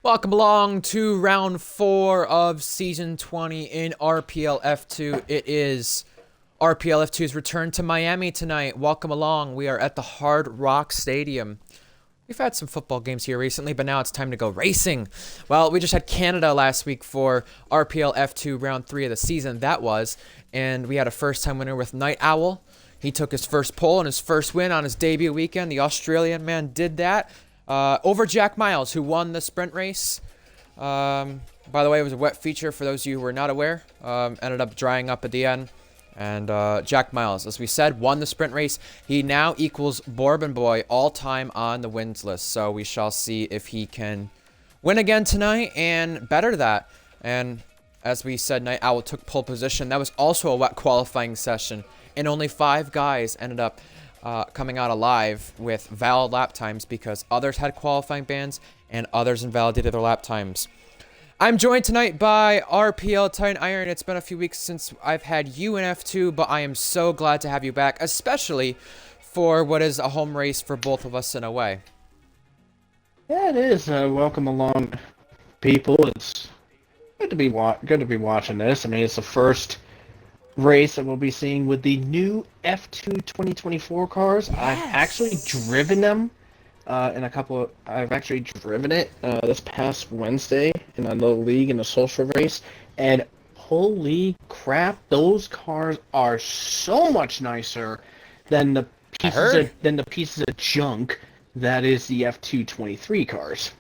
Welcome along to round 4 of season 20 in RPL F2. It is RPL F2's return to Miami tonight. Welcome along. We are at the Hard Rock Stadium. We've had some football games here recently, but now it's time to go racing. Well, we just had Canada last week for RPL F2 round 3 of the season, that was. And we had a first-time winner with Night Owl. He took his first pole and his first win on his debut weekend. The Australian man did that. Over Jack Miles, who won the sprint race. By the way, it was a wet feature for those of you who were not aware. Ended up drying up at the end. And Jack Miles, as we said, won the sprint race. He now equals Bourbon Boy all-time on the wins list. So we shall see if he can win again tonight and better that. And as we said, Night Owl took pole position. That was also a wet qualifying session. And only 5 guys ended up coming out alive with valid lap times because others had qualifying bans and others invalidated their lap times. I'm joined tonight by RPL Titan Iron. It's been a few weeks since I've had you in F2, but I am so glad to have you back, especially for what is a home race for both of us in a way. Yeah, it is. Welcome along, people. It's good to be watching this. I mean, it's the first race that we'll be seeing with the new F2 2024 cars. Yes. I've actually driven them I've actually driven it this past Wednesday in a little league in a social race, and holy crap, those cars are so much nicer than the pieces of junk that is the F2 23 cars.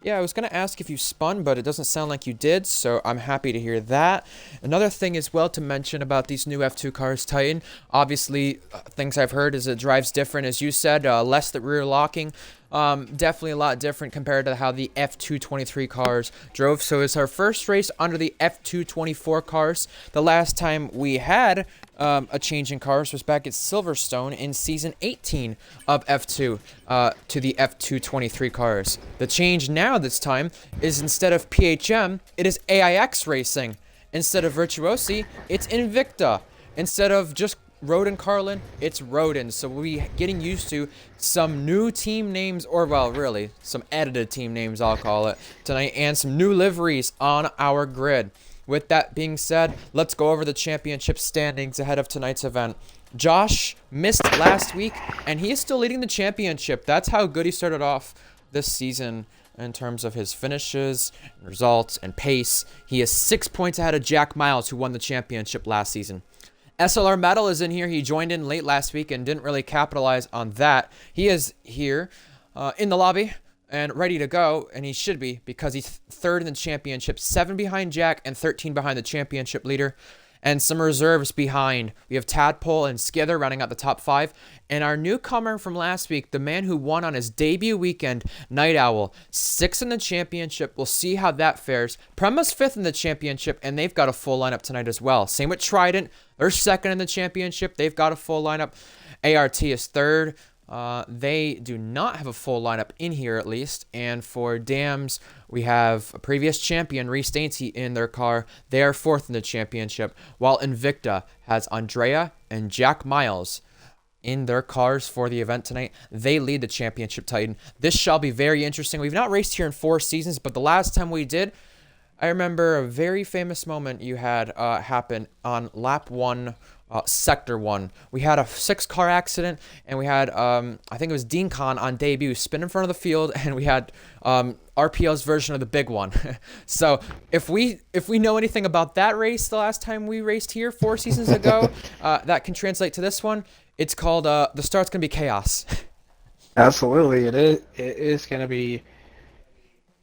Yeah, I was going to ask if you spun, but it doesn't sound like you did, so I'm happy to hear that. Another thing as well to mention about these new F2 cars, Titan, obviously, things I've heard is it drives different, as you said, less the rear locking. Definitely a lot different compared to how the F223 cars drove. So it's our first race under the F224 cars. The last time we had a change in cars was back at Silverstone in season 18 of F2 to the F223 cars. The change now this time is instead of PHM, it is AIX racing. Instead of Virtuosi, it's Invicta. Instead of just Rodin Carlin, it's Rodin. So we'll be getting used to some new team names, or well, really, some edited team names, I'll call it, tonight, and some new liveries on our grid. With that being said, let's go over the championship standings ahead of tonight's event. Josh missed last week, and he is still leading the championship. That's how good he started off this season in terms of his finishes, results, and pace. He is 6 points ahead of Jack Miles, who won the championship last season. SLR Metal is in here. He joined in late last week and didn't really capitalize on that. He is here in the lobby and ready to go, and he should be because he's third in the championship, 7 behind Jack and 13 behind the championship leader, and some reserves behind. We have Tadpole and Skither running out the top 5, and our newcomer from last week, the man who won on his debut weekend, Night Owl, 6th in the championship. We'll see how that fares. Prema's 5th in the championship, and they've got a full lineup tonight as well. Same with Trident. They're 2nd in the championship. They've got a full lineup. ART is 3rd. They do not have a full lineup in here, at least. And for Dams, we have a previous champion, Reese Dainty, in their car. They are 4th in the championship, while Invicta has Andrea and Jack Miles in their cars for the event tonight. They lead the championship, Titan. This shall be very interesting. We've not raced here in 4 seasons, but the last time we did, I remember a very famous moment you had happen on lap 1, sector 1. We had a 6-car accident, and we had, I think it was Dean Khan on debut, spin in front of the field, and we had RPL's version of the big one. So if we know anything about that race the last time we raced here 4 seasons ago, that can translate to this one. It's called, the start's going to be chaos. Absolutely, it is. It is going to be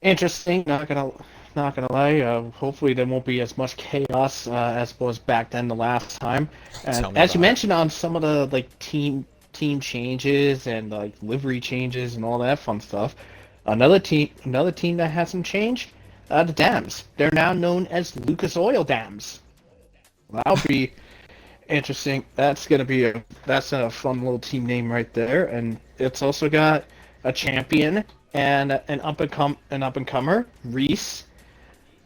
interesting. Not gonna lie. Hopefully there won't be as much chaos as was back then the last time. And as you mentioned on some of the team changes and livery changes and all that fun stuff, another team that hasn't changed, the Dams. They're now known as Lucas Oil Dams. That'll be interesting. That's a fun little team name right there, and it's also got a champion and an up and comer, Reese.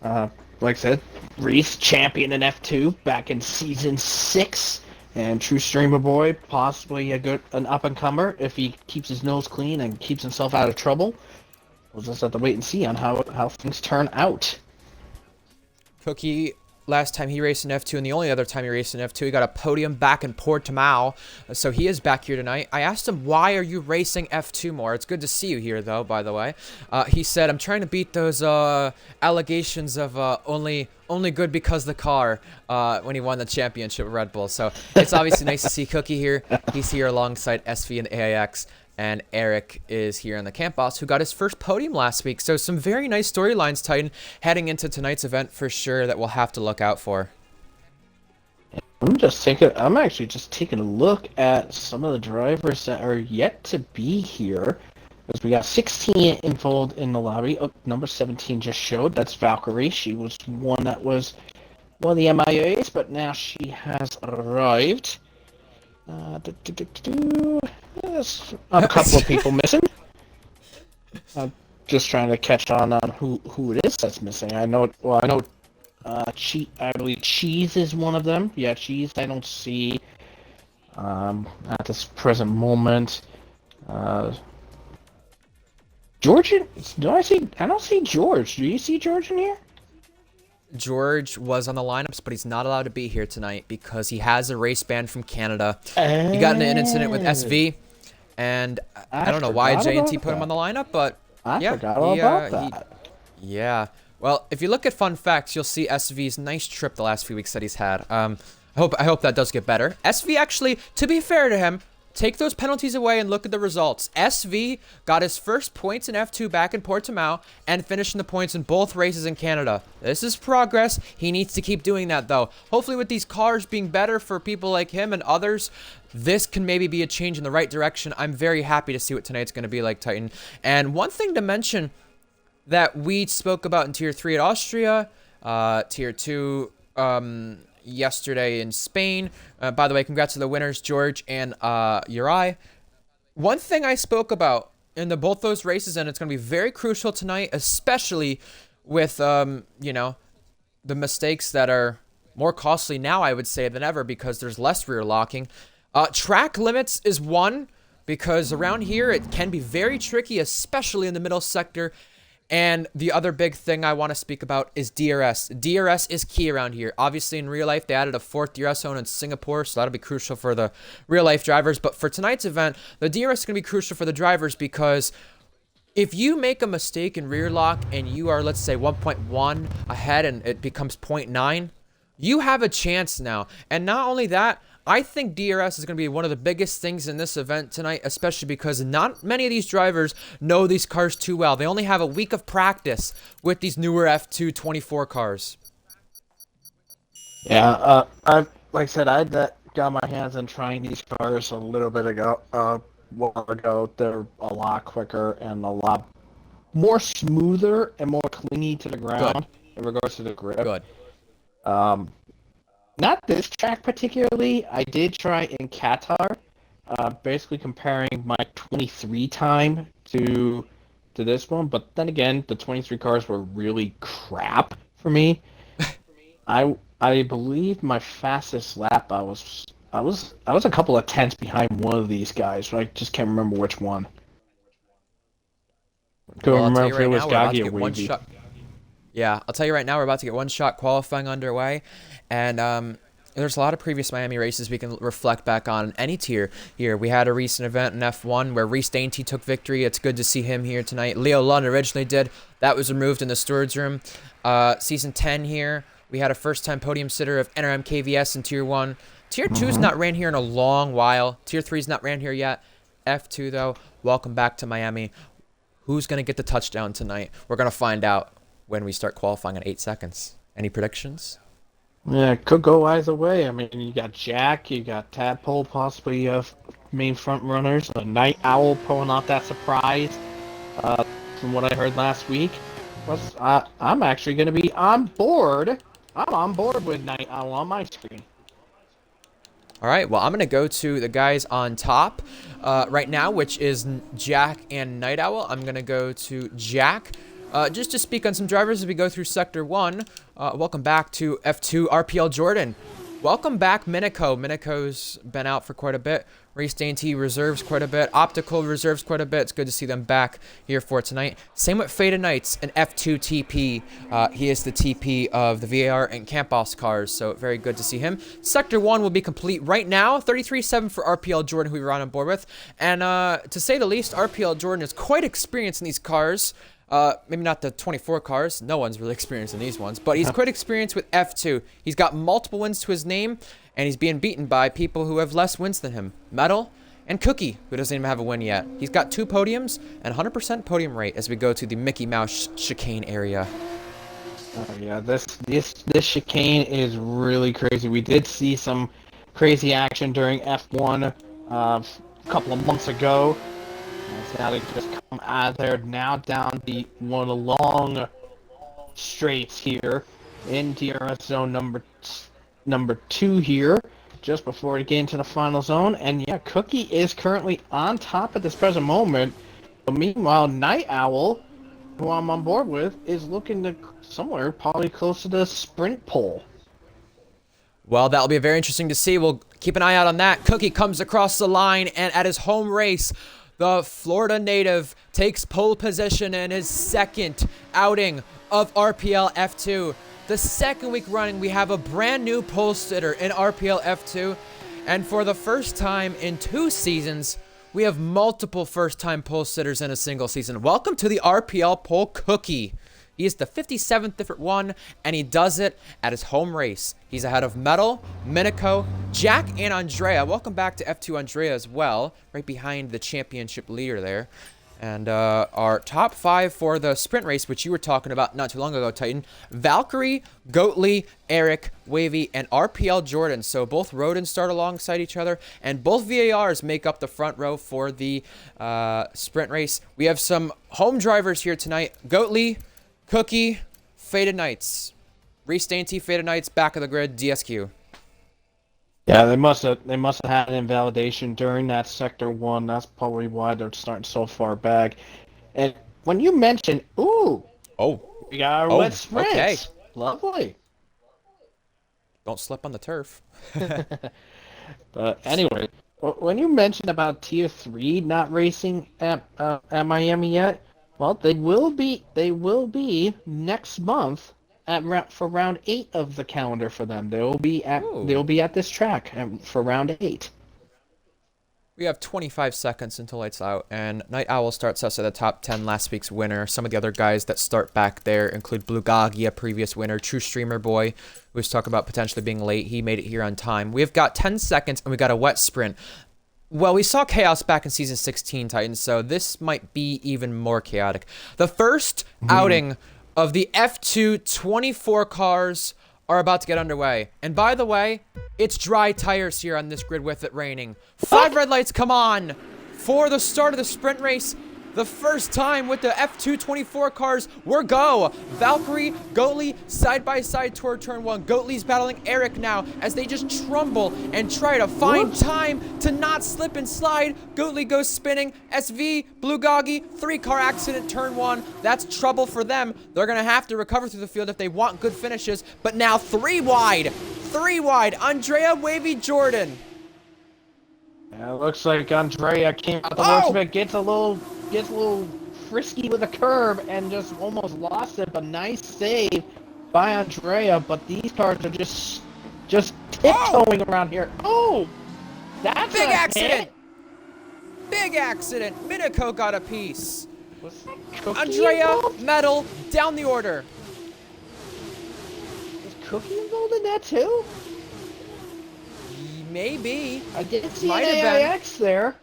Like I said, Reese, champion in F2 back in season 6, and true streamer boy, possibly an up and comer if he keeps his nose clean and keeps himself out of trouble. we'll just have to wait and see on how things turn out. Cookie, last time he raced in F2 and the only other time he raced in F2, he got a podium back in Portimao. So he is back here tonight. I asked him, why are you racing F2 more? It's good to see you here, though, by the way. He said, I'm trying to beat those allegations of only good because the car when he won the championship at Red Bull. So it's obviously nice to see Cookie here. He's here alongside SV and AIX. And Eric is here on the Camp Boss, who got his first podium last week. So some very nice storylines, Titan, heading into tonight's event for sure that we'll have to look out for. I'm actually just taking a look at some of the drivers that are yet to be here. Because we got 16 involved in the lobby. Oh, number 17 just showed. That's Valkyrie. She was one that was one of the MIAs, but now she has arrived. There's a couple of people missing. I'm just trying to catch on who it is that's missing. I know. Well, I know. I believe Cheese is one of them. Yeah, Cheese. I don't see. At this present moment. George. Do I see? I don't see George. Do you see George in here? George was on the lineups, but he's not allowed to be here tonight because he has a race ban from Canada. He got in an incident with SV, and I don't know why J&T put him on the lineup, but I forgot all about that. Yeah. Well, if you look at fun facts, you'll see SV's nice trip the last few weeks that he's had. I hope that does get better. SV actually, to be fair to him, take those penalties away and look at the results. SV got his first points in F2 back in Portimao and finishing the points in both races in Canada. This is progress. He needs to keep doing that, though. Hopefully with these cars being better for people like him and others, this can maybe be a change in the right direction. I'm very happy to see what tonight's going to be like, Titan. And one thing to mention that we spoke about in Tier 3 at Austria, Tier 2... yesterday in Spain. By the way, congrats to the winners, George and Uri. One thing I spoke about in both those races, and it's going to be very crucial tonight, especially with, you know, the mistakes that are more costly now, I would say, than ever because there's less rear locking. Track limits is one because around here it can be very tricky, especially in the middle sector. And the other big thing I want to speak about is DRS. DRS is key around here. Obviously, in real life, they added a 4th DRS zone in Singapore, so that'll be crucial for the real-life drivers. But for tonight's event, the DRS is going to be crucial for the drivers because if you make a mistake in rear lock and you are, let's say, 1.1 ahead and it becomes 0.9, you have a chance now. And not only that, I think DRS is going to be one of the biggest things in this event tonight, especially because not many of these drivers know these cars too well. They only have a week of practice with these newer F2 24 cars. Yeah, like I said, I got my hands on trying these cars a little bit ago. While ago, they're a lot quicker and a lot more smoother and more clingy to the ground in regards to the grip. Good. Not this track particularly. I did try in Qatar, basically comparing my 23 time to this one. But then again, the 23 cars were really crap for me. I believe my fastest lap I was a couple of tenths behind one of these guys, but I just can't remember which one. Well, I'll tell you right now, we're about to get one shot. Yeah, I'll tell you right now, we're about to get one shot qualifying underway, and there's a lot of previous Miami races we can reflect back on any tier here. We had a recent event in F1 where Reese Dainty took victory. It's good to see him here tonight. Leo Lund originally did. That was removed in the stewards room. Season 10 here, we had a first-time podium sitter of NRM KVS in Tier 1. Tier 2's not ran here in a long while. Tier 3's not ran here yet. F2, though, welcome back to Miami. Who's going to get the touchdown tonight? We're going to find out when we start qualifying in 8 seconds. Any predictions? Yeah, it could go either way. I mean, you got Jack, you got Tadpole, possibly main front runners. Night Owl pulling off that surprise. From what I heard last week, I'm actually going to be on board. I'm on board with Night Owl on my screen. All right, well, I'm going to go to the guys on top right now, which is Jack and Night Owl. I'm going to go to Jack. Just to speak on some drivers as we go through Sector 1, welcome back to F2 RPL Jordan. Welcome back, Minico. Minico's been out for quite a bit. Race Dainty reserves quite a bit. Optical reserves quite a bit. It's good to see them back here for tonight. Same with Faded Knights, an F2 TP. He is the TP of the VAR and Camp Boss cars, so very good to see him. Sector 1 will be complete right now. 33.7 for RPL Jordan, who we're on board with. And to say the least, RPL Jordan is quite experienced in these cars. Maybe not the 24 cars. No one's really experienced in these ones. But he's quite experienced with F2. He's got multiple wins to his name, and he's being beaten by people who have less wins than him. Metal and Cookie, who doesn't even have a win yet. He's got 2 podiums and 100% podium rate as we go to the Mickey Mouse chicane area. Oh yeah, this chicane is really crazy. We did see some crazy action during F1 a couple of months ago. So now they just come out of there now down one of the long straights here in DRS zone number 2 here, just before we get into the final zone. And yeah, Cookie is currently on top at this present moment. But meanwhile, Night Owl, who I'm on board with, is looking to somewhere probably close to the sprint pole. Well, that'll be very interesting to see. We'll keep an eye out on that. Cookie comes across the line, and at his home race, the Florida native takes pole position in his second outing of RPL F2. The second week running, we have a brand new pole sitter in RPL F2. And for the first time in 2 seasons, we have multiple first-time pole sitters in a single season. Welcome to the RPL pole Cookie. He is the 57th different one, and he does it at his home race. He's ahead of Metal, Minico, Jack, and Andrea. Welcome back to F2 Andrea as well, right behind the championship leader there. And our top 5 for the sprint race, which you were talking about not too long ago, Titan. Valkyrie, Goatley, Eric, Wavy, and RPL Jordan. So both Rodens start alongside each other, and both VARs make up the front row for the sprint race. We have some home drivers here tonight. Goatley, Cookie, Faded Knights. Reese Dainty, Faded Knights, back of the grid, DSQ. Yeah, they must have had an invalidation during that sector 1. That's probably why they're starting so far back. And when you mentioned, we got our wet sprints. Okay. Lovely. Don't slip on the turf. But anyway, when you mentioned about Tier 3 not racing at Miami yet, well, they will be next month for round 8 of the calendar for them. They'll be at this track for round 8. We have 25 seconds until lights out, and Night Owl starts us at the top 10, last week's winner. Some of the other guys that start back there include Blue Goggy, a previous winner, True Streamer Boy, who was talking about potentially being late. He made it here on time. We've got 10 seconds, and we got a wet sprint. Well, we saw chaos back in Season 16, Titans, so this might be even more chaotic. The first outing of the F2 24 cars are about to get underway. And by the way, it's dry tires here on this grid with it raining. 5 red lights come on for the start of the sprint race. The first time with the F2 24 cars, we're go. Valkyrie, Goatley, side by side toward turn 1. Goatley's battling Eric now as they just trumble and try to find time to not slip and slide. Goatley goes spinning. SV, Blue Goggy, 3-car accident, turn 1. That's trouble for them. They're going to have to recover through the field if they want good finishes. But now 3 wide. 3 wide. Andrea, Wavy, Jordan. Yeah, it looks like Andrea came out the worst of it, gets a little frisky with a curve and just almost lost it, but nice save by Andrea. But these cars are just tiptoeing around here. Oh, that's big a accident. Hit. Big accident. Minico got a piece. Was that Cookie Andrea, involved? Metal, down the order. Is Cookie involved in that too? Maybe. I did see Might an have been. AIX there.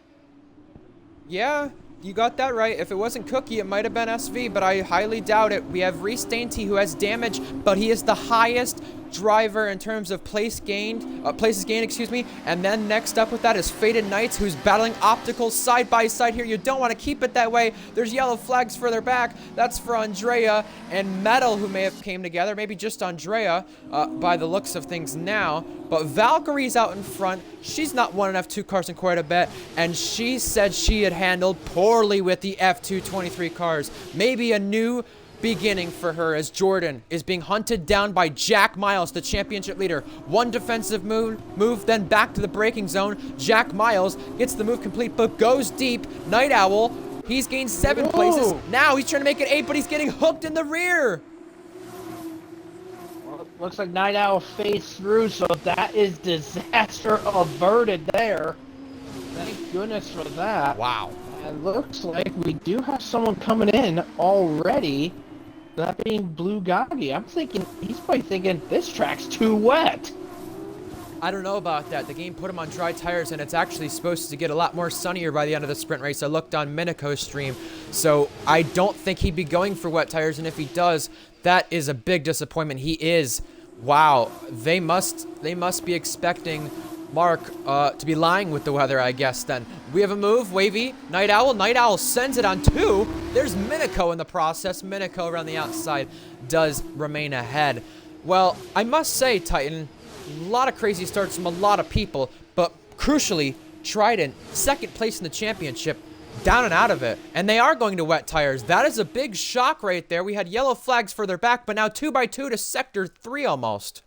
Yeah, you got that right. If it wasn't Cookie, it might have been SV, but I highly doubt it. We have Reese Dainty, who has damage, but he is the highest driver in terms of places gained, excuse me. And then next up with that is Faded Knights, who's battling Optical side by side here. You don't want to keep it that way. There's yellow flags further back. That's for Andrea and Metal, who may have came together. Maybe just Andrea by the looks of things now. But Valkyrie's out in front. She's not won an F2 cars in quite a bit, and she said she had handled poorly with the F2 23 cars. Maybe a new beginning for her as Jordan is being hunted down by Jack Miles, the championship leader. One defensive move, then back to the braking zone. Jack Miles gets the move complete, but goes deep. Night Owl, he's gained 7 places. Now he's trying to make it 8, but he's getting hooked in the rear. Well, it looks like Night Owl phased through, so that is disaster averted there. Thank goodness for that. Wow. And looks like we do have someone coming in already. That being Blue Goggy. I'm thinking, he's probably thinking, this track's too wet. I don't know about that. The game put him on dry tires, and it's actually supposed to get a lot more sunnier by the end of the sprint race. I looked on Minico's stream, so I don't think he'd be going for wet tires, and if he does, that is a big disappointment. He is. Wow. They must be expecting Mark to be lying with the weather, I guess, then. We have a move, Wavy, Night Owl. Night Owl sends it on 2. There's Minico in the process. Minico around the outside does remain ahead. Well, I must say, Titan, a lot of crazy starts from a lot of people, but crucially, Trident, 2nd place in the championship, down and out of it. And they are going to wet tires. That is a big shock right there. We had yellow flags further back, but now 2x2 to sector 3 almost.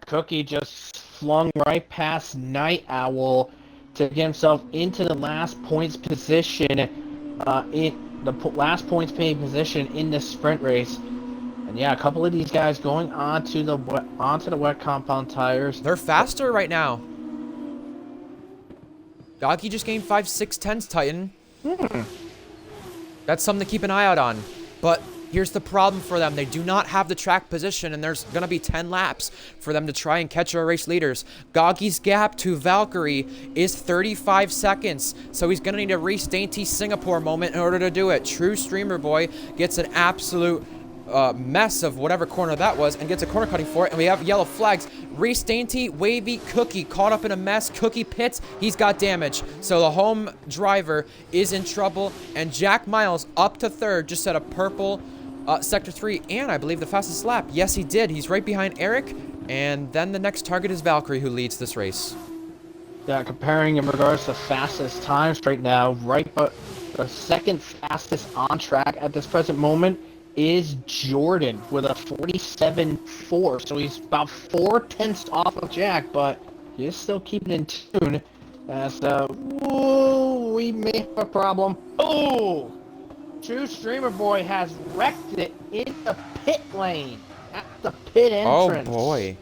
Cookie just flung right past Night Owl to get himself into the last points position, last points paid position in the sprint race. And yeah, a couple of these guys going onto the wet compound tires. They're faster right now. Doggy just gained 5 6/10s, Titan. That's something to keep an eye out on. But here's the problem for them. They do not have the track position, and there's going to be 10 laps for them to try and catch our race leaders. Goggy's gap to Valkyrie is 35 seconds, so he's going to need a Reese Dainty Singapore moment in order to do it. True Streamer Boy gets an absolute mess of whatever corner that was and gets a corner cutting for it, and we have yellow flags. Reese Dainty, Wavy, Cookie caught up in a mess. Cookie pits, he's got damage, so the home driver is in trouble, and Jack Miles up to 3rd, just set a purple sector 3, and I believe the fastest lap. Yes, he did. He's right behind Eric, and then the next target is Valkyrie, who leads this race. Yeah, comparing in regards to fastest times right now, but the 2nd fastest on track at this present moment is Jordan with a 47.4, so he's about 4/10 off of Jack, but he is still keeping in tune. As we may have a problem. Oh, True Streamer Boy has wrecked it in the pit lane at the pit entrance. Oh boy,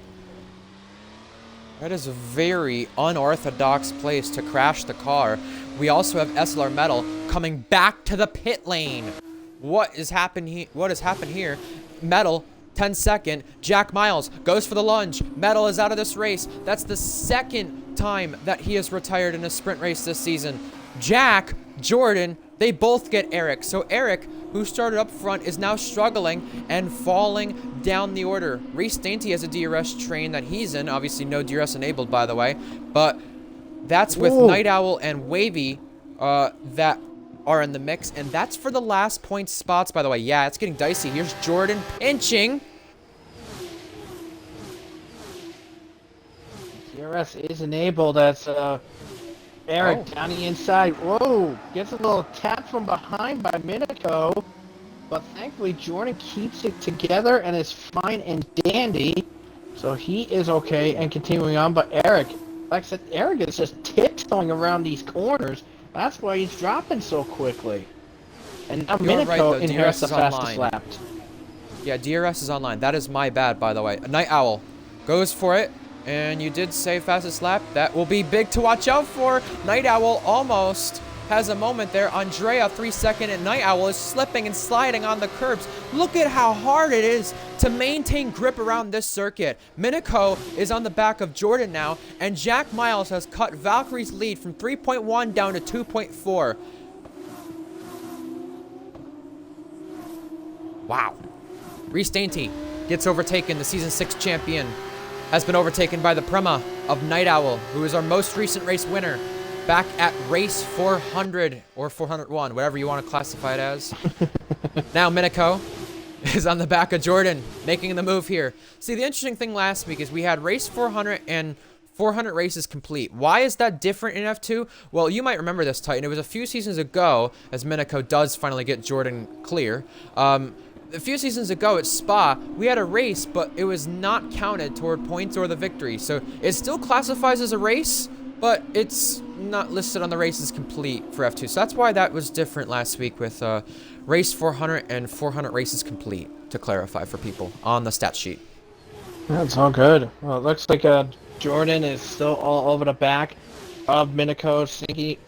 that is a very unorthodox place to crash the car. We also have SLR Metal coming back to the pit lane. What has happened here? Metal, 10-second. Jack Miles goes for the lunge. Metal is out of this race. That's the 2nd time that he has retired in a sprint race this season. Jack, Jordan, they both get Eric. So Eric, who started up front, is now struggling and falling down the order. Reese Dainty has a DRS train that he's in. Obviously, no DRS enabled, by the way. But that's with Night Owl and Wavy that are in the mix, and that's for the last point spots, by the way. Yeah, it's getting dicey. Here's Jordan pinching. DRS is enabled as Eric down the inside. Whoa, gets a little tap from behind by Minico, but thankfully Jordan keeps it together and is fine and dandy, so he is okay and continuing on. But Eric, like I said, Eric is just tiptoeing around these corners. That's why he's dropping so quickly. And now Minico inherits the fastest lap. Yeah, DRS is online. That is my bad, by the way. Night Owl goes for it, and you did say fastest lap. That will be big to watch out for. Night Owl almost has a moment there. Andrea, 3-second, and Night Owl is slipping and sliding on the curbs. Look at how hard it is to maintain grip around this circuit. Minico is on the back of Jordan now, and Jack Miles has cut Valkyrie's lead from 3.1 down to 2.4. Wow. Reese Dainty gets overtaken. The Season 6 champion has been overtaken by the Prema of Night Owl, who is our most recent race winner. Back at race 400 or 401, whatever you want to classify it as. Now Minico is on the back of Jordan, making the move here. See, the interesting thing last week is we had race 400 and 400 races complete. Why is that different in F2? Well, you might remember this, Titan. It was a few seasons ago, as Minako does finally get Jordan clear. A few seasons ago at Spa, we had a race, but it was not counted toward points or the victory. So it still classifies as a race, but it's not listed on the races complete for F2. So that's why that was different last week with race 400 and 400 races complete, to clarify for people on the stat sheet. That's all good. Well, it looks like Jordan is still all over the back of Minako.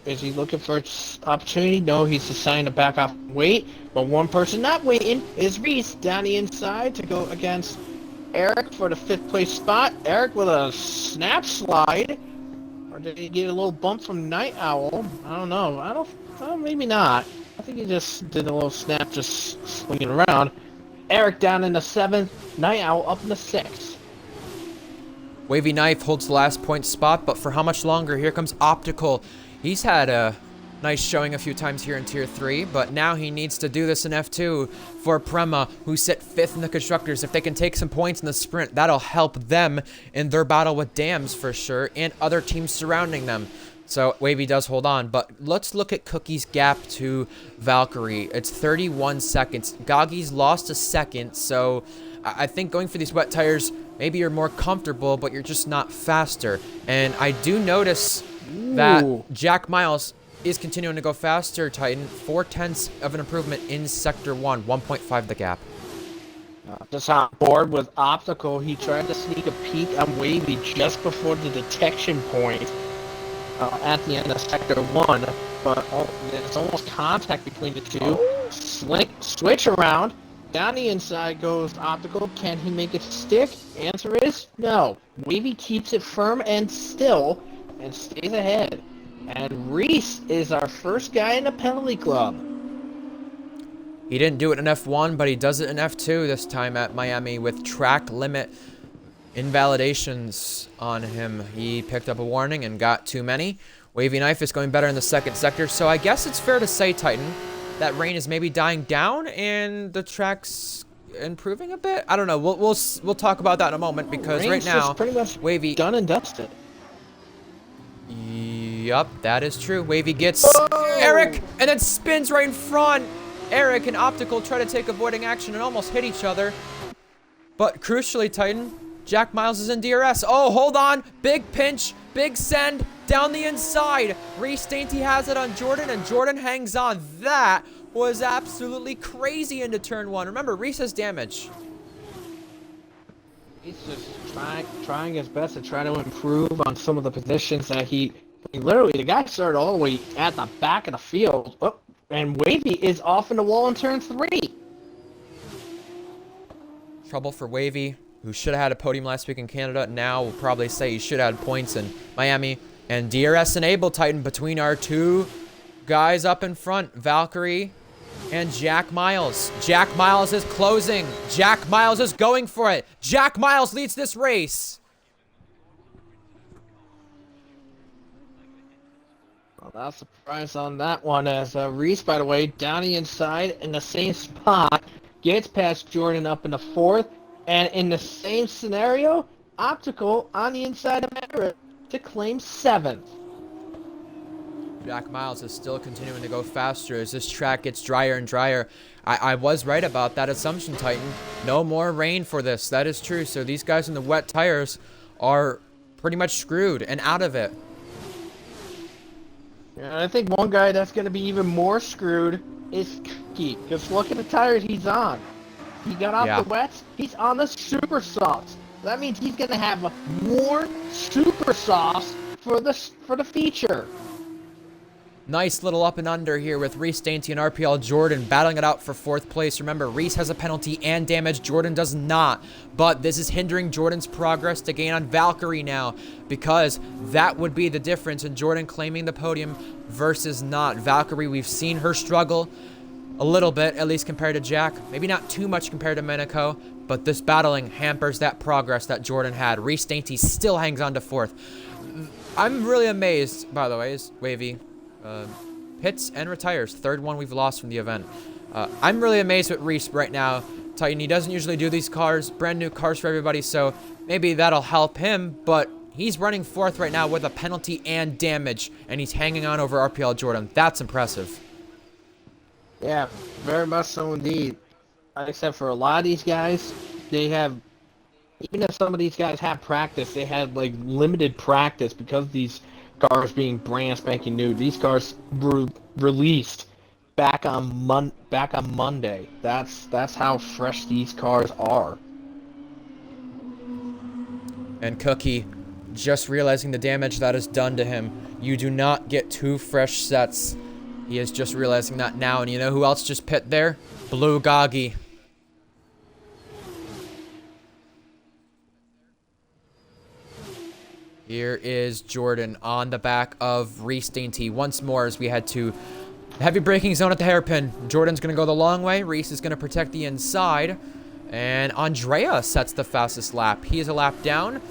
Is he looking for opportunity? No, he's assigned to back off and wait. But one person not waiting is Reese down the inside to go against Eric for the 5th place spot. Eric with a snap slide. Or did he get a little bump from Night Owl? I don't know. Maybe not. I think he just did a little snap just swinging around. Eric down in the 7th. Night Owl up in the 6th. Wavy Knife holds the last point spot, but for how much longer? Here comes Optical. He's had a nice showing a few times here in Tier 3, but now he needs to do this in F2 for Prema, who sit 5th in the Constructors. If they can take some points in the sprint, that'll help them in their battle with Dams for sure, and other teams surrounding them. So Wavy does hold on, but let's look at Cookie's gap to Valkyrie. It's 31 seconds. Goggy's lost a second, so I think going for these wet tires, maybe you're more comfortable, but you're just not faster. And I do notice that Jack Miles is continuing to go faster, Titan. 0.4 of an improvement in Sector 1, 1.5 the gap. Just on board with Optical, he tried to sneak a peek on Wavy just before the detection point. At the end of Sector 1, but there's almost contact between the two. Switch around. Down the inside goes Optical. Can he make it stick? Answer is no. Wavy keeps it firm and still and stays ahead. And Reese is our first guy in the penalty club. He didn't do it in F1, but he does it in F2 this time at Miami with track limit invalidations on him. He picked up a warning and got too many. Wavy Knife is going better in the 2nd sector, so I guess it's fair to say, Titan, that rain is maybe dying down and the track's improving a bit. I don't know. We'll talk about that in a moment, because Rain's right now just pretty much Wavy done and dusted. Yup, that is true. Wavy gets Eric and then spins right in front. Eric and Optical try to take avoiding action and almost hit each other. But crucially, Titan, Jack Miles is in DRS. Oh, hold on. Big pinch. Big send. Down the inside. Reese Dainty has it on Jordan, and Jordan hangs on. That was absolutely crazy into turn 1. Remember, Reese has damage. He's just trying his best to try to improve on some of the positions that literally, the guy started all the way at the back of the field. Oh, and Wavy is off in the wall in turn 3. Trouble for Wavy, who should have had a podium last week in Canada. Now we'll probably say he should have had points in Miami. And DRS enabled, Titan, between our two guys up in front, Valkyrie and Jack Miles. Jack Miles is closing. Jack Miles is going for it. Jack Miles leads this race. Well, not surprised on that one, as Reese, by the way, down the inside in the same spot, gets past Jordan up in the 4th, and in the same scenario, Optical on the inside of Everett to claim 7th. Jack Miles is still continuing to go faster as this track gets drier and drier. I was right about that assumption, Titan. No more rain for this. That is true. So these guys in the wet tires are pretty much screwed and out of it. And I think one guy that's going to be even more screwed is Cookie. Just look at the tires he's on. He got off the wets. He's on the super softs. That means he's going to have more super softs for the feature. Nice little up and under here with Reese Dainty and RPL Jordan battling it out for 4th place. Remember, Reese has a penalty and damage. Jordan does not. But this is hindering Jordan's progress to gain on Valkyrie now, because that would be the difference in Jordan claiming the podium versus not. Valkyrie, we've seen her struggle a little bit, at least compared to Jack. Maybe not too much compared to Minako, but this battling hampers that progress that Jordan had. Reese Dainty still hangs on to 4th. I'm really amazed, by the way, is Wavy hits and retires. 3rd one we've lost from the event. I'm really amazed with Reese right now. Titan, he doesn't usually do these cars, brand new cars for everybody, so maybe that'll help him, but He's running fourth right now with a penalty and damage, and he's hanging on over RPL Jordan. That's impressive. Yeah, very much so indeed. Except for a lot of these guys, they have, even if some of these guys have practice, they had like limited practice because of these cars being brand spanking new. These cars were released back on Monday. That's how fresh these cars are. And Cookie, just realizing the damage that is done to him. You do not get 2 fresh sets. He is just realizing that now. And you know who else just pit there? Blue Goggy. Here is Jordan on the back of Reese Dainty. Once more as we head to the heavy braking zone at the hairpin. Jordan's going to go the long way. Reese is going to protect the inside. And Andrea sets the fastest lap. He is a lap down.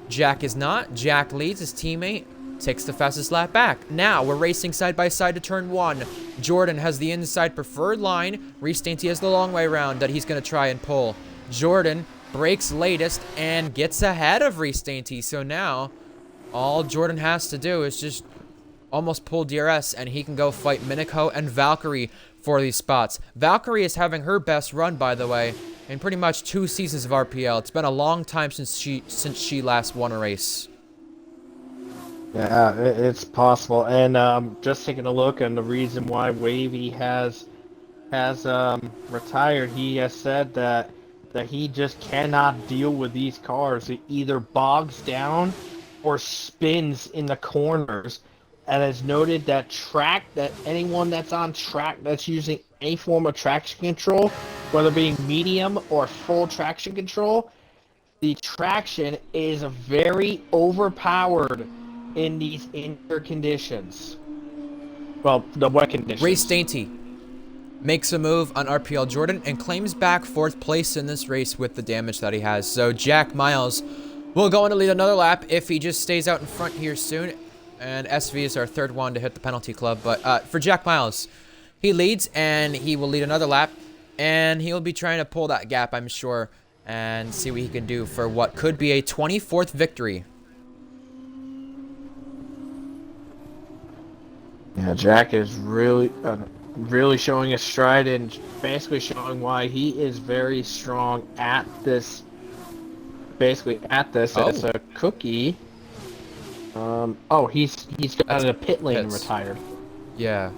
Jack is not. Jack leads. His teammate takes the fastest lap back. Now we're racing side by side to turn 1. Jordan has the inside preferred line. Reese Dainty has the long way round that he's going to try and pull. Jordan breaks latest and gets ahead of Reese Dainty. So now all Jordan has to do is just almost pull DRS and he can go fight Miniko and Valkyrie for these spots. Valkyrie is having her best run, by the way, in pretty much 2 seasons of RPL. It's been a long time since she last won a race. Yeah, it's possible. And just taking a look, and the reason why Wavy has retired, he has said that he just cannot deal with these cars. It either bogs down or spins in the corners, and has noted that anyone that's on track that's using any form of traction control, whether being medium or full traction control, the traction is very overpowered in these indoor conditions. Well, the wet conditions. Race Dainty makes a move on RPL Jordan and claims back 4th place in this race with the damage that he has. So Jack Miles will go on to lead another lap if he just stays out in front here soon. And SV is our 3rd one to hit the penalty club. But for Jack Miles, he leads and he will lead another lap. And he'll be trying to pull that gap, I'm sure, and see what he can do for what could be a 24th victory. Yeah, Jack is really showing his stride and basically showing why he is very strong at this. Basically, at this as a Cookie. He's got a pit lane and retired. Yeah.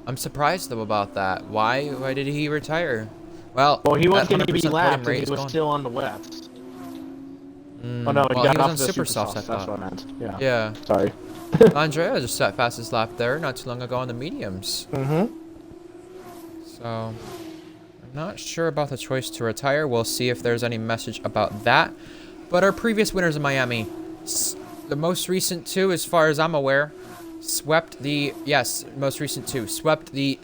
I'm surprised though about that. Why did he retire? Well, he was going to be lapped and he was still on the west. Oh no, well, he got was off on the Super Soft. Soft, That's what I meant. Yeah. Yeah. Sorry. Andrea just set fastest lap there not too long ago on the mediums. Mm-hmm. So, I'm not sure about the choice to retire. We'll see if there's any message about that. But our previous winners in Miami, the most recent 2, as far as I'm aware, swept the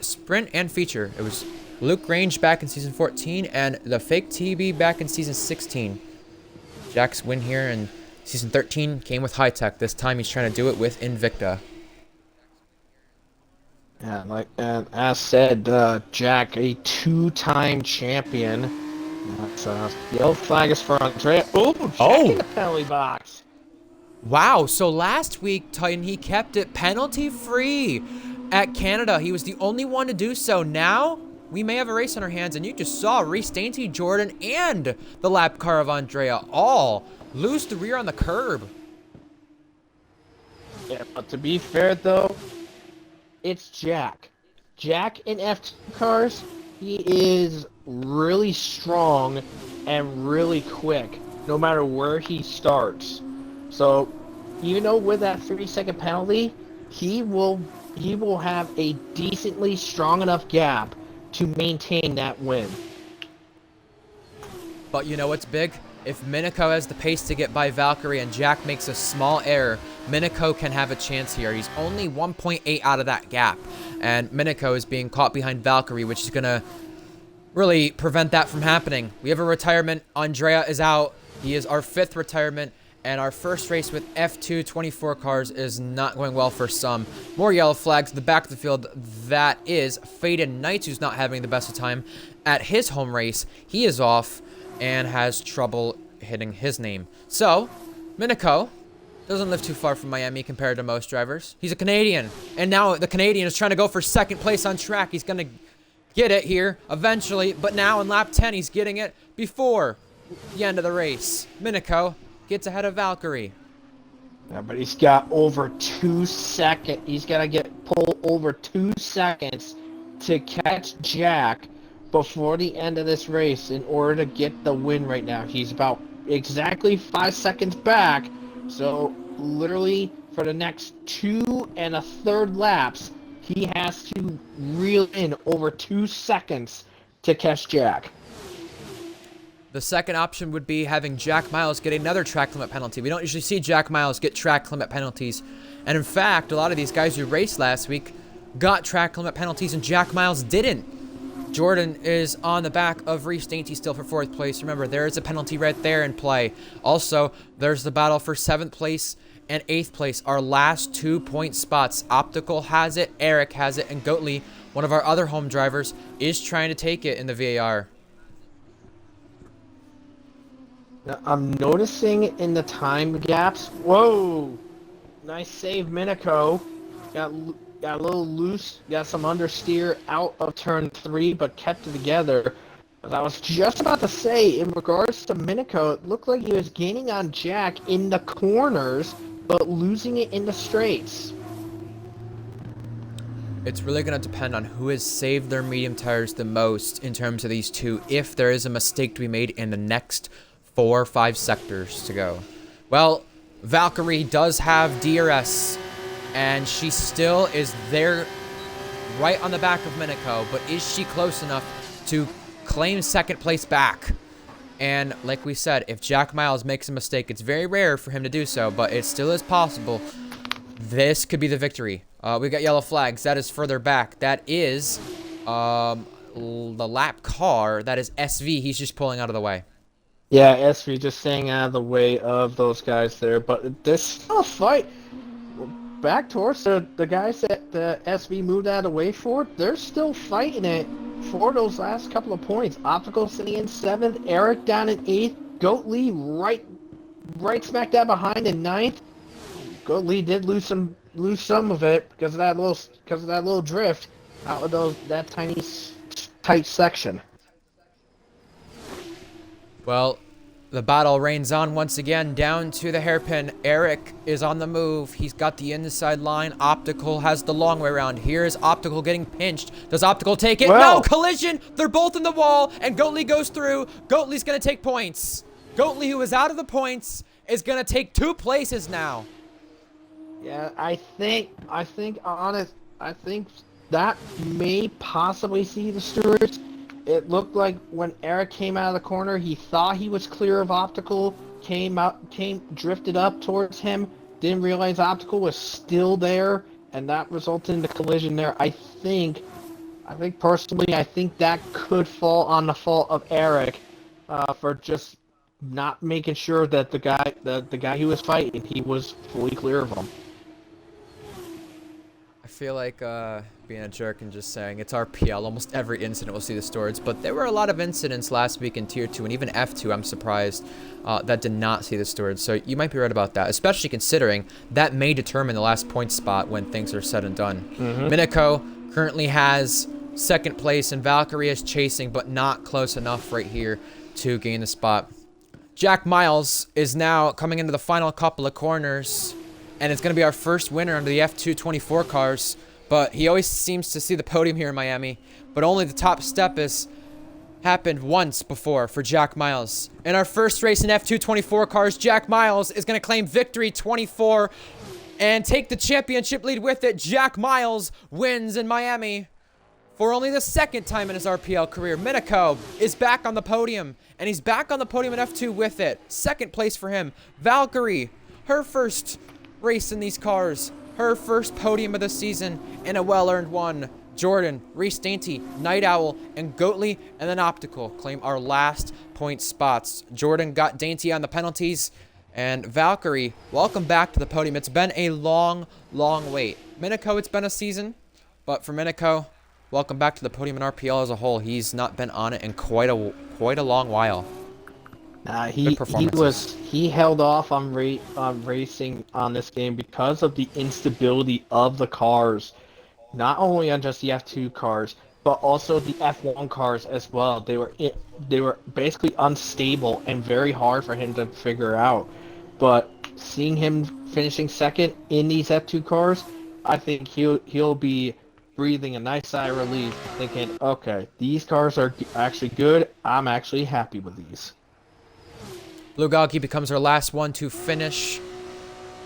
sprint and feature. It was Luke Grange back in season 14 and the fake TB back in season 16. Jack's win here in season 13 came with high tech. This time he's trying to do it with Invicta. Yeah, as said, Jack, a 2-time champion. That's yellow flag is for Andrea. Jack in the penalty box. Wow, so last week, Titan, he kept it penalty-free at Canada. He was the only one to do so. Now, we may have a race on our hands, and you just saw Reese Dainty, Jordan, and the lap car of Andrea all lose the rear on the curb. Yeah, but to be fair, though, it's Jack. Jack in F2 cars, he is really strong and really quick, no matter where he starts. So, even though with that 30-second penalty, he will have a decently strong enough gap to maintain that win. But you know what's big? If Miniko has the pace to get by Valkyrie and Jack makes a small error, Miniko can have a chance here. He's only 1.8 out of that gap. And Miniko is being caught behind Valkyrie, which is going to really prevent that from happening. We have a retirement. Andrea is out. He is our 5th retirement. And our first race with F2 24 cars is not going well for some. More yellow flags. The back of the field, that is Faded Knights, who's not having the best of time at his home race. He is off and has trouble hitting his name. So, Miniko doesn't live too far from Miami compared to most drivers. He's a Canadian. And now the Canadian is trying to go for second place on track. He's going to get it here eventually. But now in lap 10, he's getting it before the end of the race. Miniko gets ahead of Valkyrie. Yeah, but he's got over 2 seconds. He's got to pull over 2 seconds to catch Jack before the end of this race in order to get the win right now. He's about exactly 5 seconds back. So literally for the next 2 1/3 laps, he has to reel in over 2 seconds to catch Jack. The second option would be having Jack Miles get another track limit penalty. We don't usually see Jack Miles get track limit penalties. And in fact, a lot of these guys who raced last week got track limit penalties and Jack Miles didn't. Jordan is on the back of Reese Dainty still for 4th place. Remember, there is a penalty right there in play. Also, there's the battle for 7th place and 8th place. Our last 2-point spots. Optical has it, Eric has it, and Goatley, one of our other home drivers, is trying to take it in the VAR. Now, I'm noticing in the time gaps. Whoa! Nice save, Miniko. Got a little loose. Got some understeer out of turn 3, but kept it together. As I was just about to say, in regards to Miniko, it looked like he was gaining on Jack in the corners, but losing it in the straights. It's really going to depend on who has saved their medium tires the most in terms of these two, if there is a mistake to be made in the next 4 or 5 sectors to go. Well, Valkyrie does have DRS, and she still is there right on the back of Miniko, but is she close enough to claim 2nd place back? And like we said, if Jack Miles makes a mistake, it's very rare for him to do so, but it still is possible. This could be the victory. We got yellow flags. That is further back. That is the lap car. That is SV. He's just pulling out of the way. Yeah, SV just staying out of the way of those guys there, but there's still a fight. Back towards the guys that the SV moved out of the way for, they're still fighting it for those last couple of points. Optical sitting in 7th, Eric down in 8th, Goatley right smack dab behind in 9th. Goatley did lose some of it because of that little drift out of that tiny tight section. Well, the battle reigns on once again down to the hairpin. Eric is on the move. He's got the inside line. Optical has the long way around. Here is Optical getting pinched. Does Optical take it? Well, no, collision. They're both in the wall, and Goatley goes through. Goatley's going to take points. Goatley, who is out of the points, is going to take 2 places now. Yeah, I think that may possibly see the stewards. It looked like when Eric came out of the corner, he thought he was clear of Optical, drifted up towards him, didn't realize Optical was still there, and that resulted in the collision there. I think personally, that could fall on the fault of Eric, for just not making sure that the guy he was fighting, he was fully clear of him. I feel like being a jerk and just saying it's RPL. Almost every incident will see the stewards, but there were a lot of incidents last week in Tier 2 and even F2, I'm surprised, that did not see the stewards. So you might be right about that, especially considering that may determine the last point spot when things are said and done. Miniko currently has 2nd place, and Valkyrie is chasing, but not close enough right here to gain the spot. Jack Miles is now coming into the final couple of corners, and it's going to be our first winner under the F224 cars. But he always seems to see the podium here in Miami. But only the top step has happened once before for Jack Miles. In our first race in F224 cars, Jack Miles is going to claim victory 24 and take the championship lead with it. Jack Miles wins in Miami for only the 2nd time in his RPL career. Miniko is back on the podium, and he's back on the podium in F2 with it. 2nd place for him. Valkyrie, her first race in these cars, her first podium of the season, and a well-earned one. Jordan, Reese Dainty, Night Owl, and Goatley, and then Optical claim our last point spots. Jordan got Dainty on the penalties, and Valkyrie, welcome back to the podium. It's been a long, long wait. Miniko, it's been a season, but for Miniko, welcome back to the podium in RPL as a whole. He's not been on it in quite a long while. Good He performances. was he held off on racing on this game because of the instability of the cars, not only on just the F2 cars, but also the F1 cars as well. They were basically unstable and very hard for him to figure out. But seeing him finishing second in these F2 cars, I think he'll be breathing a nice sigh of relief, thinking, okay, these cars are actually good. I'm actually happy with these. Blue Goggy becomes our last one to finish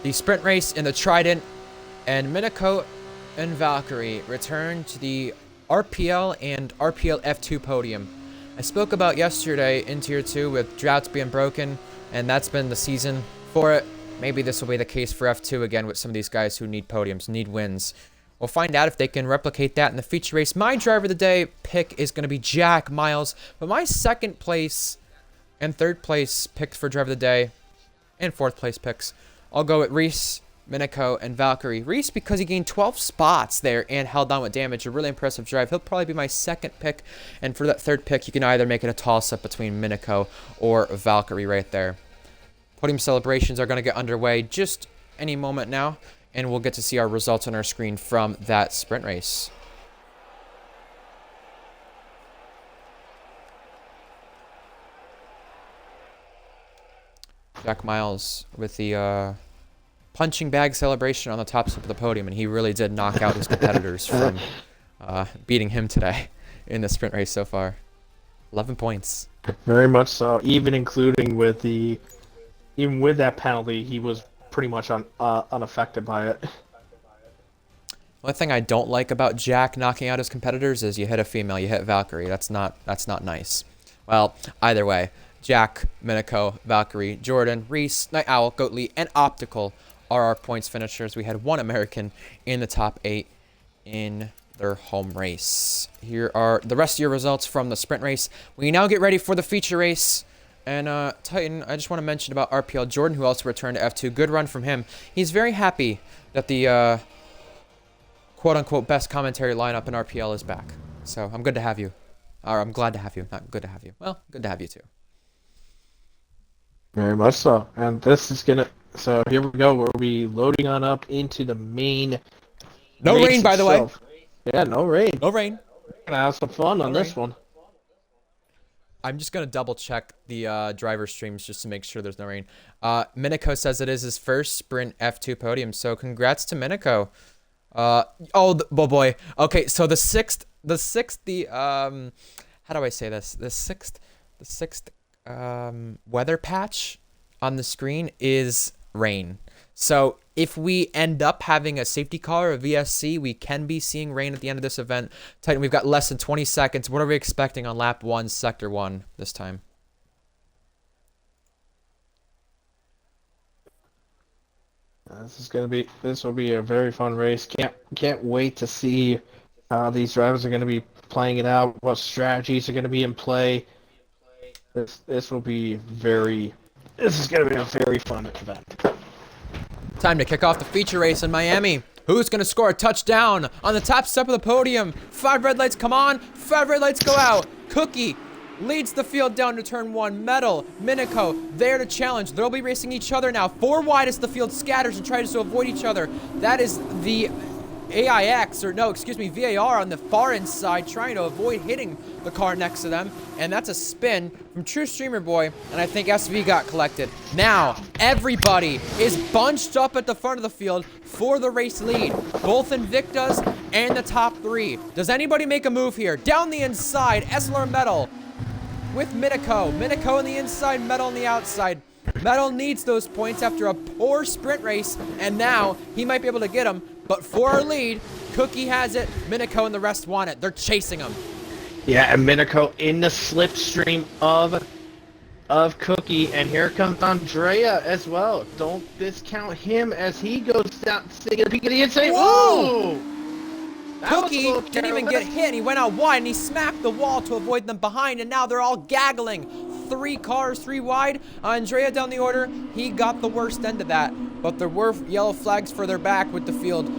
the sprint race in the Trident, and Minako and Valkyrie return to the RPL and RPL F2 podium. I spoke about yesterday in Tier 2 with droughts being broken, and that's been the season for it. Maybe this will be the case for F2 again with some of these guys who need podiums, need wins. We'll find out if they can replicate that in the feature race. My driver of the day pick is going to be Jack Miles, but my second place and third place picks for driver of the day, and fourth place picks, I'll go with Reese, Minako, and Valkyrie. Reese, because he gained 12 spots there and held on with damage. A really impressive drive. He'll probably be my second pick. And for that third pick, you can either make it a toss-up between Minako or Valkyrie right there. Podium celebrations are going to get underway just any moment now. And we'll get to see our results on our screen from that sprint race. Jack Miles with the punching bag celebration on the top step of the podium, and he really did knock out his competitors from beating him today in the sprint race so far. 11 points. Very much so. Even with that penalty, he was pretty much unaffected by it. One thing I don't like about Jack knocking out his competitors is you hit a female, you hit Valkyrie. That's not nice. Well, either way, Jack, Minako, Valkyrie, Jordan, Reese, Night Owl, Goatly, and Optical are our points finishers. We had one American in the top 8 in their home race. Here are the rest of your results from the sprint race. We now get ready for the feature race. And Titan, I just want to mention about RPL Jordan, who also returned to F2. Good run from him. He's very happy that the quote-unquote best commentary lineup in RPL is back. So I'm good to have you. Or I'm glad to have you. Not good to have you. Well, good to have you too. Very much so. And this is gonna. So here we go. We'll be loading on up into the main. No race rain, by the way. itself. Yeah, no rain. No rain. We're gonna have some fun on this one. I'm just going to double check the driver streams just to make sure there's no rain. Minako says it is his first sprint F2 podium, so congrats to Minako. Oh boy. Okay, so the sixth, how do I say this? The sixth weather patch on the screen is rain. So if we end up having a safety car or a VSC, we can be seeing rain at the end of this event. Titan, we've got less than 20 seconds. What are we expecting on lap 1, sector 1 this time? This will be a very fun race. Can't wait to see how these drivers are going to be playing it out. What strategies are going to be in play. This is going to be a very fun event. Time to kick off the feature race in Miami. Who's going to score a touchdown on the top step of the podium? 5 red lights come on, 5 red lights go out. Cookie leads the field down to turn 1. Metal, Minako, there to challenge. They'll be racing each other now. 4 wide as the field scatters and tries to avoid each other. That is the VAR on the far inside trying to avoid hitting the car next to them. And that's a spin from True Streamer Boy, and I think SV got collected. Now, everybody is bunched up at the front of the field for the race lead. Both Invictas and the top 3. Does anybody make a move here? Down the inside, SLR Metal with Minako. Minako on the inside, Metal on the outside. Metal needs those points after a poor sprint race, and now he might be able to get them. But for our lead, Cookie has it, Minako and the rest want it. They're chasing him. Yeah, and Minako in the slipstream of Cookie, and here comes Andrea as well. Don't discount him as he goes down, sticking a peek at the inside. Whoa! That Cookie was a little didn't even get careless. hit, and he went out wide, and he smacked the wall to avoid them behind, and now they're all gaggling. 3 cars, 3 wide. Andrea down the order, he got the worst end of that, but there were yellow flags further back with the field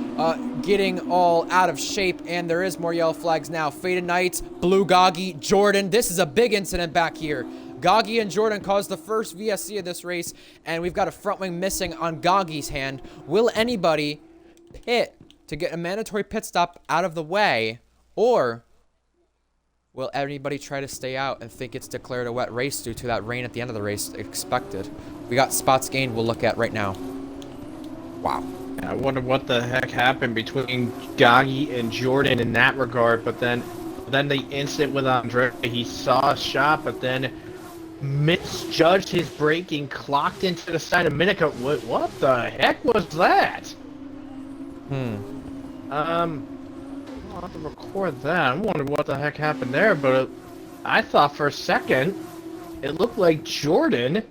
getting all out of shape, and there is more yellow flags now. Faded Knights, Blue Goggy, Jordan. This is a big incident back here. Goggy and Jordan caused the first VSC of this race, and we've got a front wing missing on Goggy's hand. Will anybody pit to get a mandatory pit stop out of the way, or will anybody try to stay out and think it's declared a wet race due to that rain at the end of the race expected? We got spots gained we'll look at right now. Wow. I wonder what the heck happened between Goggy and Jordan in that regard, but then the incident with Andre, he saw a shot, but then misjudged his braking, clocked into the side of Minico. What the heck was that? I'll have to record that. I wonder what the heck happened there, but I thought for a second it looked like Jordan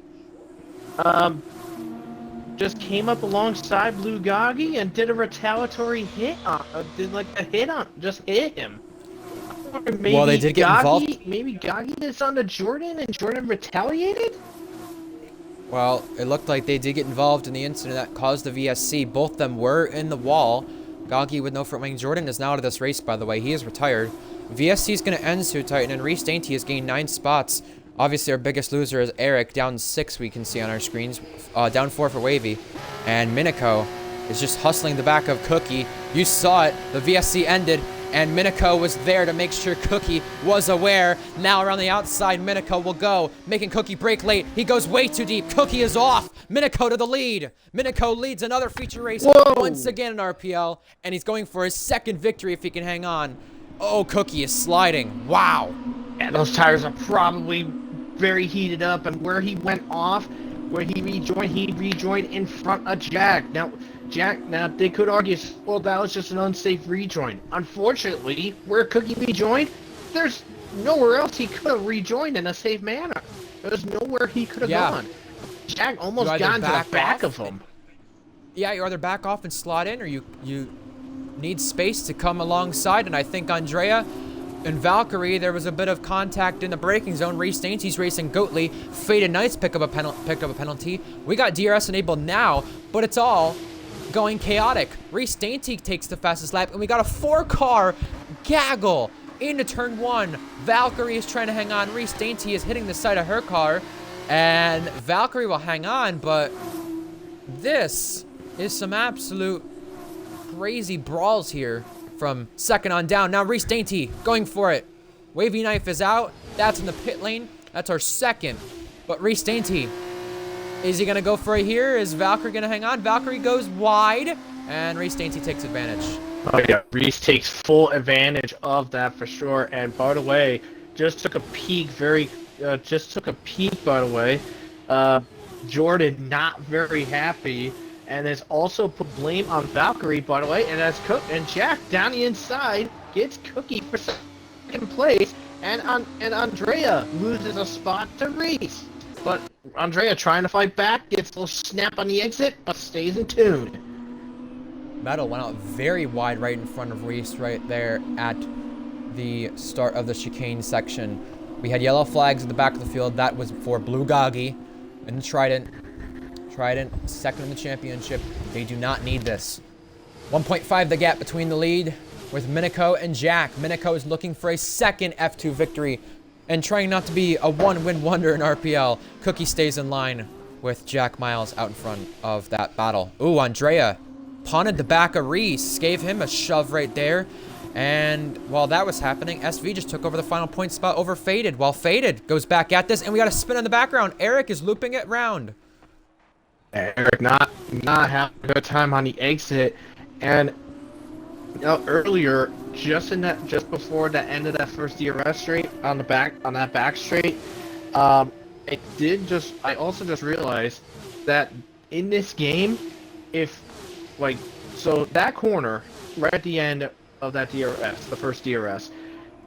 just came up alongside Blue Goggy and did a retaliatory hit on, just hit him. Maybe well, they did get involved. Maybe Goggy is onto Jordan and Jordan retaliated? Well, it looked like they did get involved in the incident that caused the VSC. Both of them were in the wall. Goggy with no front wing. Jordan is now out of this race, by the way. He is retired. VSC is going to end soon, Titan, and Reese Dainty has gained 9 spots. Obviously, our biggest loser is Eric, down 6 we can see on our screens. Down 4 for Wavy. And Minico is just hustling the back of Cookie. You saw it. The VSC ended, and Minico was there to make sure Cookie was aware. Now around the outside, Minico will go, making Cookie break late. He goes way too deep. Cookie is off. Minico to the lead. Minico leads another feature race once again in RPL, and he's going for his second victory if he can hang on. Oh, Cookie is sliding. Wow. Yeah, those tires are probably very heated up, and where he went off, where he rejoined in front of Jack. Now, they could argue, well, that was just an unsafe rejoin. Unfortunately, where Cookie rejoined, there's nowhere else he could have rejoined in a safe manner. There's nowhere he could have gone. Jack almost got into the back of him. Yeah, you either back off and slot in, or you need space to come alongside, and I think Andrea and Valkyrie, there was a bit of contact in the braking zone. Reese Dainty's racing Goatley. Faded Knights picked up a penalty. We got DRS enabled now, but it's all going chaotic. Reese Dainty takes the fastest lap, and we got a 4-car gaggle into turn 1. Valkyrie is trying to hang on. Reese Dainty is hitting the side of her car, and Valkyrie will hang on, but this is some absolute crazy brawls here from second on down. Now Reese Dainty going for it. Wavy Knife is out. That's in the pit lane. That's our second. But Reese Dainty, is he going to go for it here? Is Valkyrie going to hang on? Valkyrie goes wide, and Reese Dainty takes advantage. Oh yeah, Reese takes full advantage of that for sure. And by the way, just took a peek, by the way. Jordan not very happy. And has also put blame on Valkyrie, by the way, and as Cook and Jack down the inside gets Cookie for second place, and Andrea loses a spot to Reese. But Andrea trying to fight back, gets a little snap on the exit, but stays in tune. Metal went out very wide right in front of Reese right there at the start of the chicane section. We had yellow flags at the back of the field. That was for Blue Goggy and the Trident. Trident, second in the championship. They do not need this. 1.5 the gap between the lead with Minico and Jack. Minico is looking for a second F2 victory and trying not to be a one-win wonder in RPL. Cookie stays in line with Jack Miles out in front of that battle. Ooh, Andrea punted the back of Reese, gave him a shove right there. And while that was happening, SV just took over the final point spot over Faded. While Faded goes back at this, and we got a spin in the background. Eric is looping it round. Eric not having a good time on the exit, and earlier, just before the end of that first DRS straight on that back straight, I also just realized that in this game, so that corner right at the end of that DRS, the first DRS,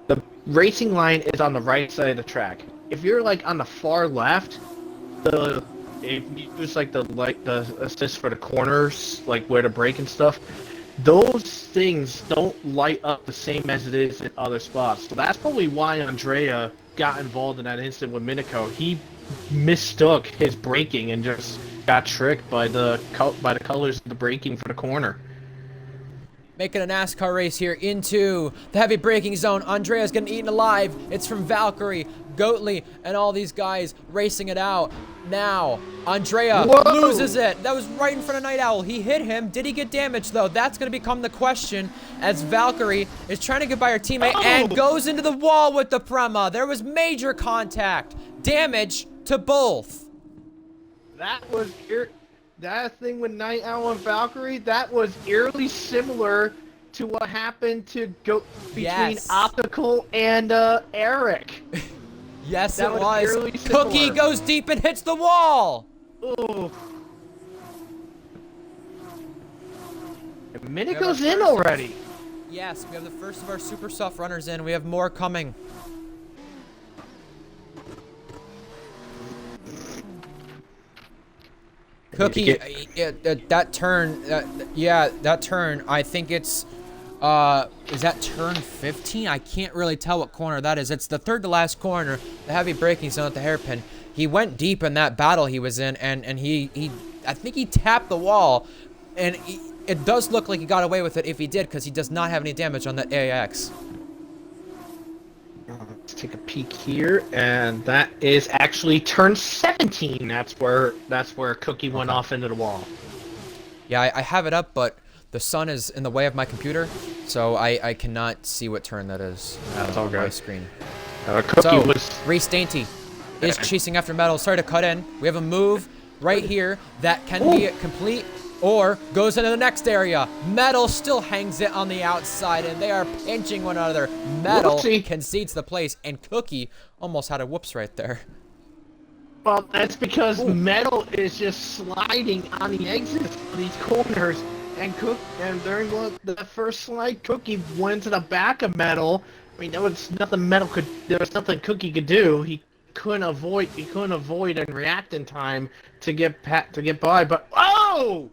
the racing line is on the right side of the track. If you're on the far left, if you use the assist for the corners, where to brake and stuff, those things don't light up the same as it is in other spots. So that's probably why Andrea got involved in that incident with Minico. He mistook his braking and just got tricked by the colors of the braking for the corner. Making a NASCAR race here into the heavy braking zone. Andrea's getting eaten alive. It's from Valkyrie, Goatley, and all these guys racing it out. Now, Andrea loses it. That was right in front of Night Owl. He hit him. Did he get damaged, though? That's going to become the question as Valkyrie is trying to get by her teammate and goes into the wall with the Prema. There was major contact. Damage to both. That was that thing with Night Owl and Valkyrie. That was eerily similar to what happened to between Optical and Eric. Yes, that it was. Eerily Cookie similar. goes deep and hits the wall. Ooh. A minute goes in already. Yes, we have the first of our super soft runners in. We have more coming. Cookie, that turn, yeah, that turn, I think it's, is that turn 15? I can't really tell what corner that is. It's the third to last corner, the heavy braking zone at the hairpin. He went deep in that battle he was in, and he I think he tapped the wall, and it does look like he got away with it if he did, because he does not have any damage on that AX. Let's take a peek here, and that is actually turn 17. That's where Cookie went off into the wall. Yeah, I have it up, but the sun is in the way of my computer, so I cannot see what turn that is on my screen. Cookie was... Reese Dainty is chasing after Metal. Sorry to cut in. We have a move right here that can be complete or goes into the next area. Metal still hangs it on the outside, and they are pinching one another. Metal concedes the place, and Cookie almost had a whoops right there. Well, that's because Metal is just sliding on the exits of these corners, and during the first slide, Cookie went to the back of Metal. I mean, there was nothing Cookie could do. He couldn't avoid and react in time to get by. But Whoa!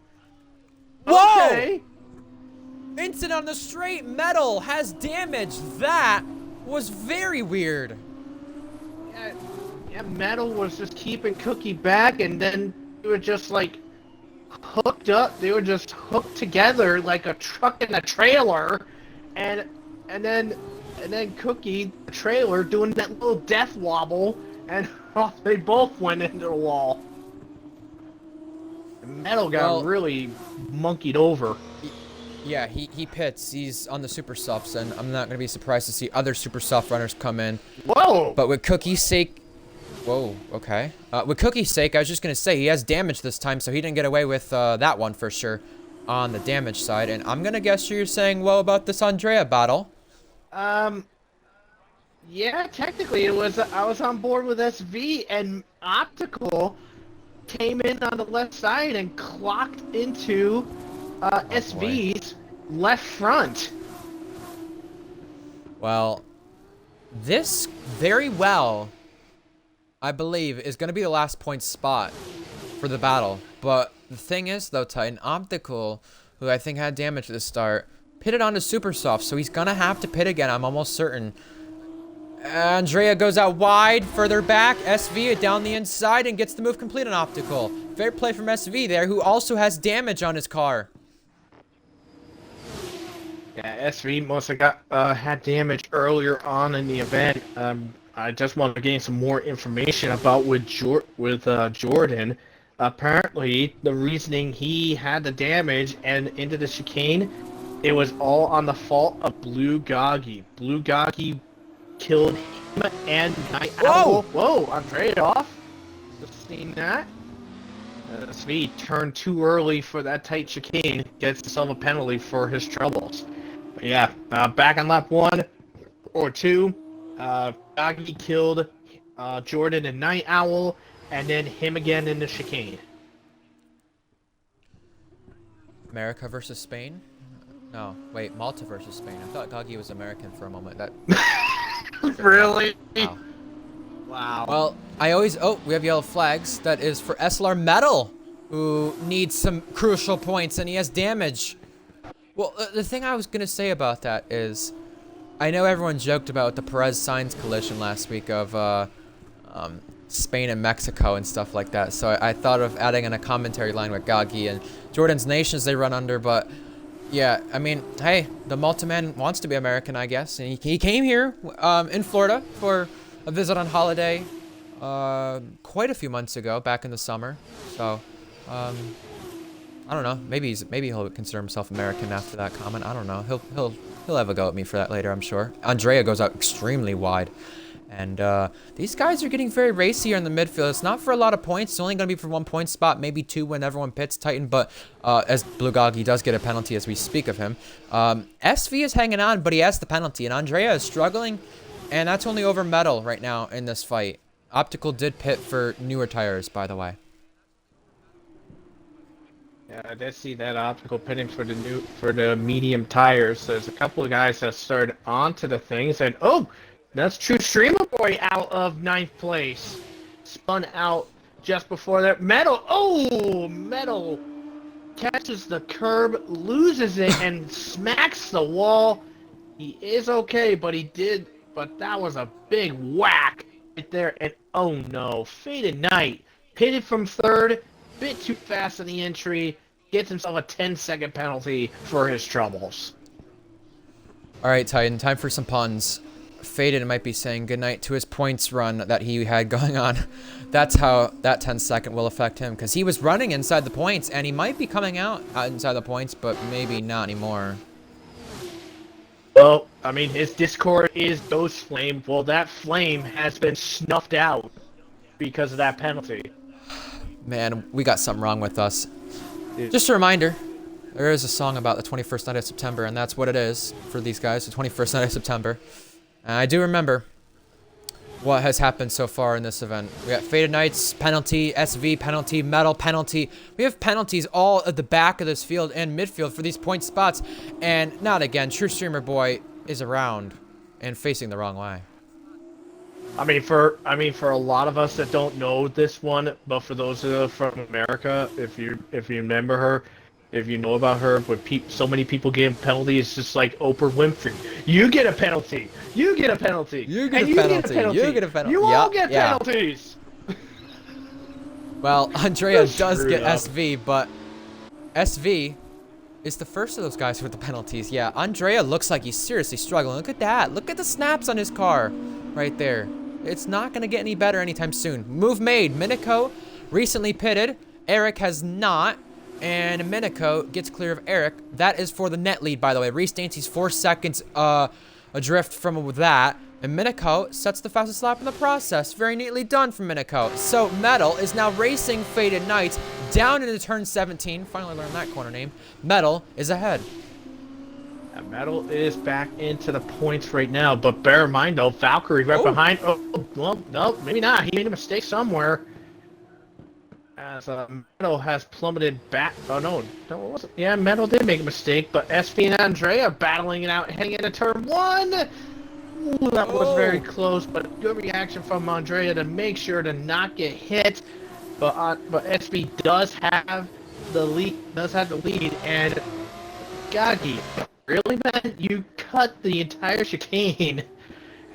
Okay. Incident on the straight. Metal has damage. That was very weird. Yeah, Metal was just keeping Cookie back, and then they were just like hooked up. They were just hooked together like a truck and a trailer, and then Cookie, the trailer, doing that little death wobble, and they both went into the wall. Metal got really monkeyed over. Yeah, he pits. He's on the super softs, and I'm not gonna be surprised to see other super soft runners come in. Whoa! But with Cookie's sake, okay. With Cookie's sake, I was just gonna say he has damage this time, so he didn't get away with that one for sure on the damage side. And I'm gonna guess you're saying well about this Andrea battle. Yeah, technically it was. I was on board with SV, and Optical came in on the left side and clocked into SV's left front. Well, this very well, I believe, is going to be the last point spot for the battle. But the thing is, though, Titan, Optical, who I think had damage at the start, pitted onto Super Soft, so he's going to have to pit again, I'm almost certain. Andrea goes out wide, further back. SV down the inside and gets the move complete on Optical. Fair play from SV there, who also has damage on his car. Yeah, SV must have had damage earlier on in the event. I just want to gain some more information about with Jordan. Apparently, the reasoning he had the damage and into the chicane, it was all on the fault of Blue Goggy. Blue Goggy killed him and Night Owl. Whoa, Andrea off. Just seen that. SV turned too early for that tight chicane. Gets himself a penalty for his troubles. But yeah, back on lap 1 or 2, Goggy killed Jordan and Night Owl, and then him again in the chicane. America versus Spain? No, wait, Malta versus Spain. I thought Goggy was American for a moment. That. Really? Wow. Wow. Well, we have yellow flags. That is for SLR Metal, who needs some crucial points, and he has damage. Well, the thing I was going to say about that is, I know everyone joked about the Perez-Sainz collision last week of Spain and Mexico and stuff like that, so I thought of adding in a commentary line with Goggy and Jordan's nations they run under, but Yeah, I mean, hey, the Malta-man wants to be American, I guess. And he came here in Florida for a visit on holiday quite a few months ago, back in the summer. So, um, I don't know. Maybe he'll consider himself American after that comment. I don't know. He'll have a go at me for that later, I'm sure. Andrea goes out extremely wide. And these guys are getting very racy here in the midfield. It's not for a lot of points. It's only going to be for 1 point spot, maybe 2 when everyone pits Titan. But as Blugagi does get a penalty as we speak of him. SV is hanging on, but he has the penalty. And Andrea is struggling. And that's only over Metal right now in this fight. Optical did pit for newer tires, by the way. Yeah, I did see that optical pitting for the medium tires. There's a couple of guys that started onto the things and oh, that's True Streamer Boy out of 9th place. Spun out just before that. Metal, oh, Metal catches the curb, loses it, and smacks the wall. He is okay, but that was a big whack right there. And oh no, Faded Knight pitted from 3rd, bit too fast in the entry, gets himself a 10-second penalty for his troubles. All right, Titan, time for some puns. Faded might be saying goodnight to his points run that he had going on. That's how that 10-second will affect him, because he was running inside the points, and he might be coming out inside the points, but maybe not anymore. Well, I mean, his Discord is Ghost Flame. Well, that flame has been snuffed out because of that penalty. Man, we got something wrong with us. Just a reminder, there is a song about the 21st night of September, and that's what it is for these guys, the 21st night of September. And I do remember what has happened so far in this event. We got Faded Knights, penalty, SV, penalty, Metal, penalty. We have penalties all at the back of this field and midfield for these point spots. And not again, True Streamer Boy is around and facing the wrong way. I mean, for a lot of us that don't know this one, but for those of from America, if you remember her, if you know about her, but so many people getting penalties, it's just like Oprah Winfrey. You get a penalty. You get a penalty. You get a penalty. You get a penalty. You all get penalties. Well, Andrea does get SV, but SV is the first of those guys with the penalties. Yeah, Andrea looks like he's seriously struggling. Look at that. Look at the snaps on his car right there. It's not going to get any better anytime soon. Move made. Minico recently pitted. Eric has not. And Minico gets clear of Eric. That is for the net lead, by the way. Reese Dainty's 4 seconds adrift from that. And Minico sets the fastest lap in the process. Very neatly done from Minico. So Metal is now racing Faded Knights down into turn 17. Finally learned that corner name. Metal is ahead. Metal is back into the points right now, but bear in mind though, Valkyrie right behind. Oh, well, no, maybe not. He made a mistake somewhere. As Metal has plummeted back. Oh no, it wasn't. Yeah, Metal did make a mistake, but SP and Andrea battling it out, heading into turn 1. Ooh, that was very close, but good reaction from Andrea to make sure to not get hit. But SP does have the lead. And Gagi. Really, man? You cut the entire chicane,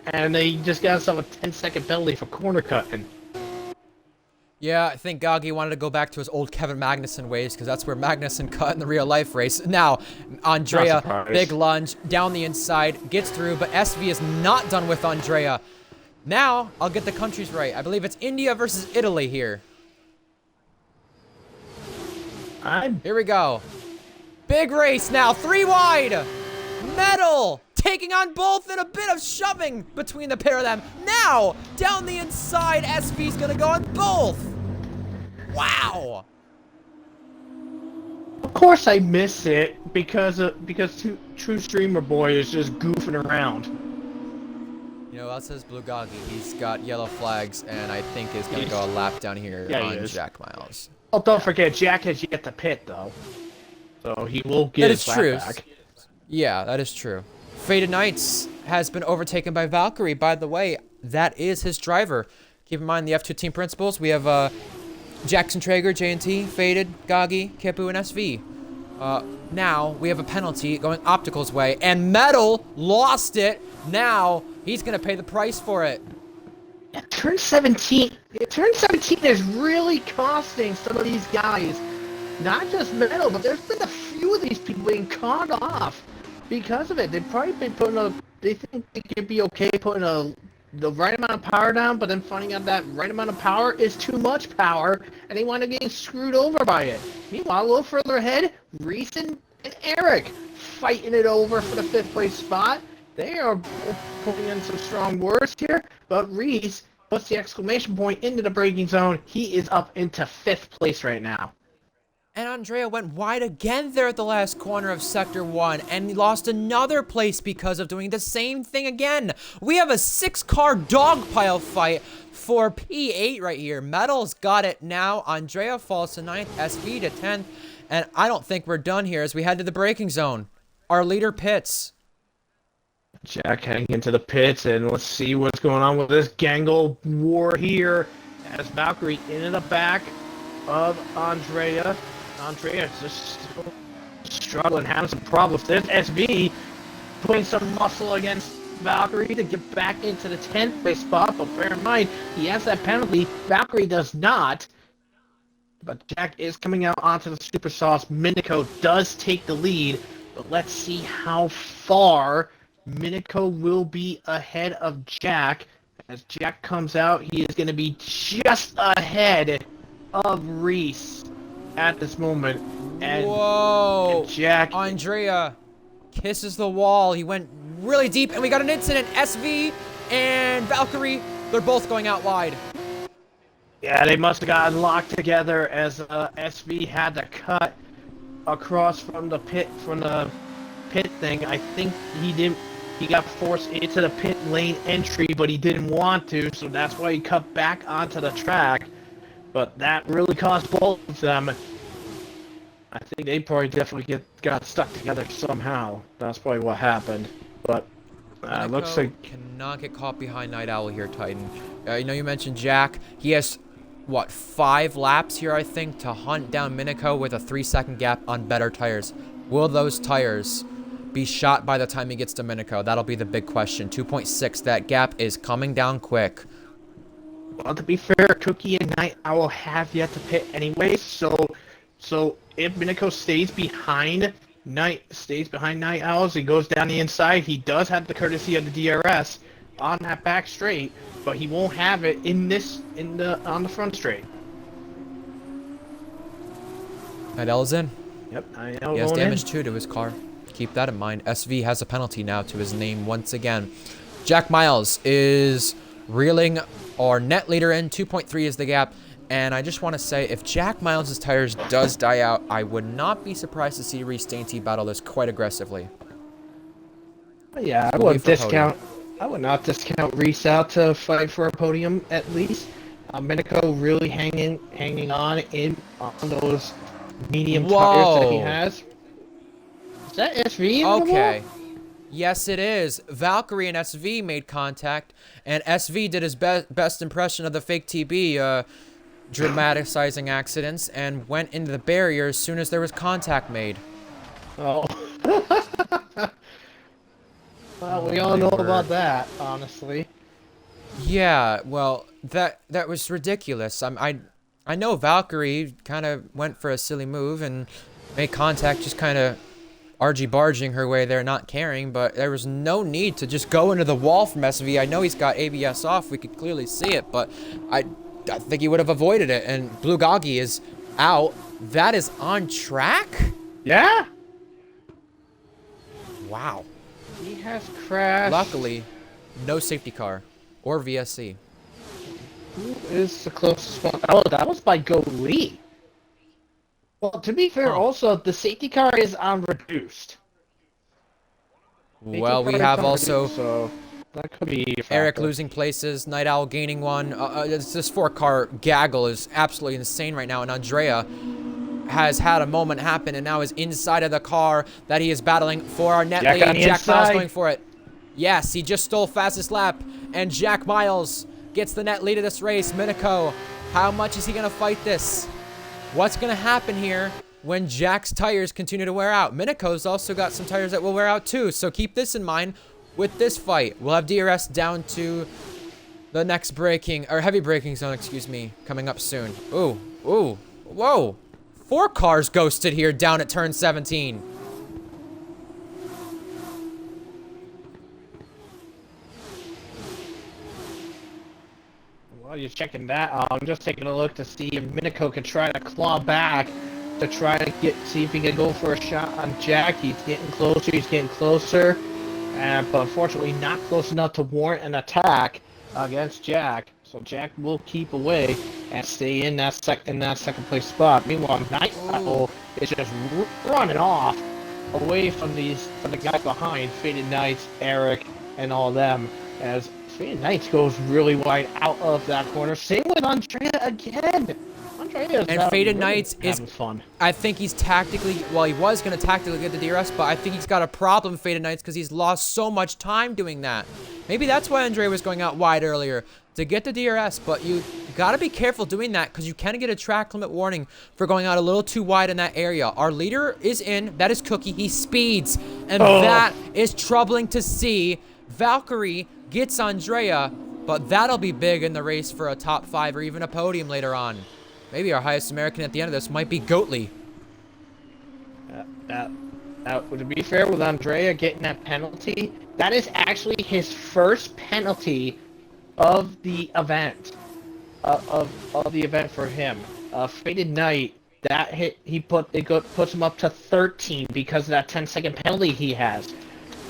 and they just got himself a 10-second penalty for corner cutting. Yeah, I think Gagi wanted to go back to his old Kevin Magnussen ways, because that's where Magnussen cut in the real-life race. Now, Andrea, big lunge, down the inside, gets through, but SV is not done with Andrea. Now, I'll get the countries right. I believe it's India versus Italy here. Here we go. Big race now, 3 wide. Metal taking on both and a bit of shoving between the pair of them. Now, down the inside, SV's gonna go on both. Wow. Of course I miss it because True Streamer Boy is just goofing around. You know, that says Blugagi. He's got yellow flags and I think is gonna go a lap down here on Jack Miles. Oh, don't forget, Jack has yet to pit though. So he will get his lap back. Yeah, that is true. Faded Knights has been overtaken by Valkyrie. By the way, that is his driver. Keep in mind the F2 team principals. We have Jackson Traeger, J&T, Faded, Gagi, Kepu, and SV. Now we have a penalty going Optical's way, and Metal lost it. Now he's gonna pay the price for it. Yeah, turn 17 is really costing some of these guys. not just Meadow, but there's been a few of these people being caught off because of it. They've probably been they think they could be okay putting the right amount of power down, but then finding out that right amount of power is too much power, and they wind up getting screwed over by it. Meanwhile, a little further ahead, Reese and Eric fighting it over for the 5th place spot. They are putting in some strong words here, but Reese puts the exclamation point into the braking zone. He is up into 5th place right now. And Andrea went wide again there at the last corner of Sector 1 and lost another place because of doing the same thing again. We have a 6-car dogpile fight for P8 right here. Metal's got it now. Andrea falls to 9th, SV to 10th. And I don't think we're done here as we head to the braking zone. Our leader pits. Jack heading into the pits, and let's see what's going on with this Gangle war here as Valkyrie in the back of Andrea. Andrea's just struggling, having some problems. There's SV putting some muscle against Valkyrie to get back into the 10th place spot, but bear in mind, he has that penalty. Valkyrie does not. But Jack is coming out onto the Super Sauce. Minico does take the lead, but let's see how far Minico will be ahead of Jack. As Jack comes out, he is going to be just ahead of Reese at this moment. Whoa! And Jack... Andrea kisses the wall. He went really deep, and we got an incident. SV and Valkyrie, they're both going out wide. Yeah, they must have gotten locked together as SV had to cut across from the pit thing. I think he got forced into the pit lane entry, but he didn't want to, so that's why he cut back onto the track. But that really cost both of them. I think they probably definitely got stuck together somehow. That's probably what happened. But looks like cannot get caught behind Night Owl here, Titan. You know, you mentioned Jack. He has what, 5 laps here, I think, to hunt down Minico with a 3-second gap on better tires. Will those tires be shot by the time he gets to Minico? That'll be the big question. 2.6, that gap is coming down quick. Well, to be fair, Cookie and Night Owl have yet to pit anyway, so if Minico stays behind Night Owls, he goes down the inside, he does have the courtesy of the DRS on that back straight, but he won't have it on the front straight. Night Owl's in. Yep, Night He has damage too to his car. Keep that in mind. SV has a penalty now to his name once again. Jack Miles is reeling our net leader in. 2.3 is the gap. And I just want to say, if Jack Miles' tires does die out, I would not be surprised to see Reese Dainty battle this quite aggressively. Yeah, I would not discount Reese out to fight for a podium at least. Minico really hanging on those medium tires that he has. Is that SV? Okay. Yes, it is. Valkyrie and SV made contact, and SV did his best impression of the fake TB, dramaticizing accidents, and went into the barrier as soon as there was contact made. Oh. Well, we all know about that, honestly. Yeah, well, that was ridiculous. I know Valkyrie kind of went for a silly move and made contact, just kind of argy-barging her way there, not caring, but there was no need to just go into the wall from SV. I know he's got ABS off, we could clearly see it, but I think he would have avoided it, and Blue Goggy is out. That is on track? Yeah? Wow. He has crashed. Luckily, no safety car or VSC. Who is the closest one? Oh, that was by Go Lee. Well, to be fair, also, the safety car is on reduced. Well, we have also reduced, so that could be a Eric factor. losing places, Night Owl gaining one. This 4-car gaggle is absolutely insane right now, and Andrea has had a moment happen and now is inside of the car that he is battling for our net lead. Jack Miles going for it. Yes, he just stole fastest lap, and Jack Miles gets the net lead of this race. Minico, how much is he going to fight this? What's going to happen here when Jack's tires continue to wear out? Minico's also got some tires that will wear out too, so keep this in mind with this fight. We'll have DRS down to the next heavy braking zone, excuse me, coming up soon. Ooh, ooh, whoa. 4 cars ghosted here down at turn 17. While you're checking that, I'm just taking a look to see if Minico can try to claw back to try to see if he can go for a shot on Jack. He's getting closer. He's getting closer, but unfortunately not close enough to warrant an attack against Jack. So Jack will keep away and stay in that second place spot. Meanwhile, Night Owl is just running off away from the guys behind, Faded Knights, Eric, and all them, as Faded Knights goes really wide out of that corner. Same with Andrea again. Andrea is and Faded Knights is fun. I think he's tactically, well, he was going to tactically get the DRS, but I think he's got a problem, Faded Knights, because he's lost so much time doing that. Maybe that's why Andrea was going out wide earlier, to get the DRS, but you got to be careful doing that because you can get a track limit warning for going out a little too wide in that area. Our leader is in. That is Cookie. He speeds, and that is troubling to see. Valkyrie gets Andrea, but that'll be big in the race for a top 5 or even a podium later on. Maybe our highest American at the end of this might be Goatley. To be fair with Andrea getting that penalty, that is actually his first penalty of the event. Of the event for him. Faded Knight, that hit puts him up to 13 because of that 10-second penalty he has.